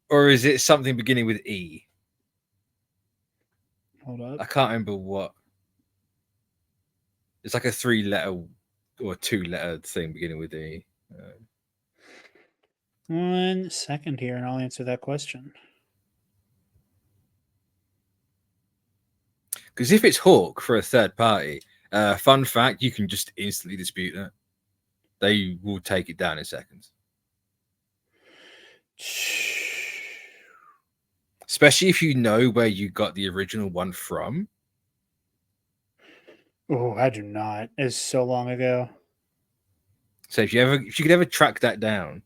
Or is it something beginning with E? Hold up. I can't remember what. It's like a 3-letter or 2-letter thing beginning with E. 1 second here, and I'll answer that question. Because if it's Hawk for a third party, fun fact, you can just instantly dispute that. They will take it down in seconds. Especially if you know where you got the original one from. Oh, I do not. It's so long ago. So if you could ever track that down,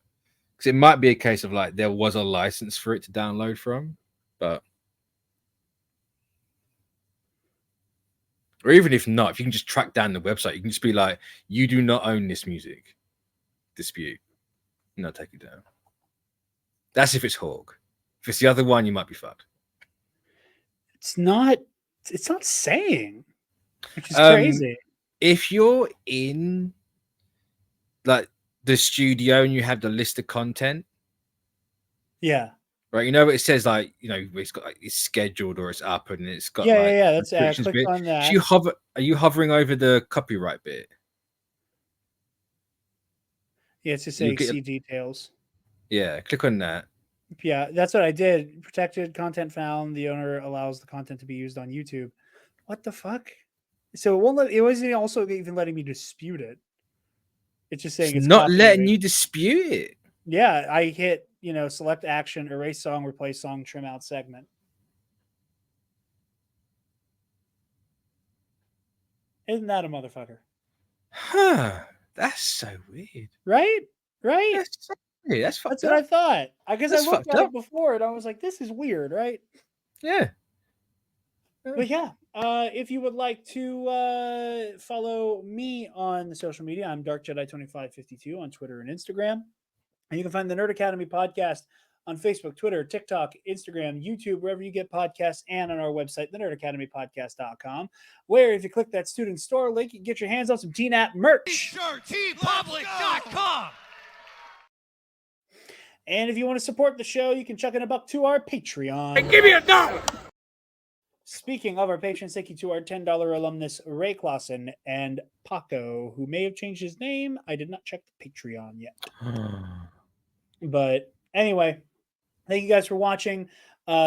because it might be a case of like there was a license for it to download from, but or even if not, if you can just track down the website, you can just be like, you do not own this music. Dispute. No, take it down. That's if it's Hawk. If it's the other one, you might be fucked. It's not saying, which is crazy. If you're in like the studio and you have the list of content, yeah, right? It says like it's got like it's scheduled or it's up and it's got yeah. That's I restrictions clicked bit. on that. Are you hovering over the copyright bit? Yeah, it's just saying see details. Yeah, click on that. Yeah, that's what I did. Protected content found. The owner allows the content to be used on YouTube. What the fuck? So it won't let. It wasn't also even letting me dispute it. It's just saying it's not letting copyright. you dispute it. Yeah, I hit select action, erase song, replace song, trim out segment. Isn't that a motherfucker? Huh? That's so weird. Right? That's so weird. That's fucked That's what up. I thought. Because I That's looked fucked at up. it before and I was like, this is weird, right? Yeah. But yeah, if you would like to follow me on the social media, I'm Dark Jedi 2552 on Twitter and Instagram. And you can find the Nerd Academy podcast on Facebook, Twitter, TikTok, Instagram, YouTube, wherever you get podcasts, and on our website, thenerdacademypodcast.com, where if you click that student store link, you can get your hands on some TNAP merch. TeePublic.com. And if you want to support the show, you can chuck in $1 to our Patreon. Hey, give me $1. Speaking of our patrons, thank you to our $10 alumnus, Ray Clausen and Paco, who may have changed his name. I did not check the Patreon yet. But anyway, thank you guys for watching.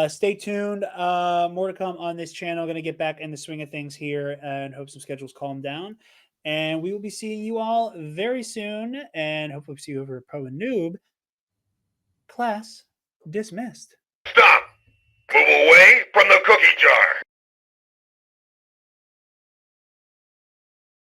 Stay tuned. More to come on this channel. Going to get back in the swing of things here and hope some schedules calm down. And we will be seeing you all very soon. And hopefully see you over at Pro and Noob. Class dismissed. Stop! Move away from the cookie jar.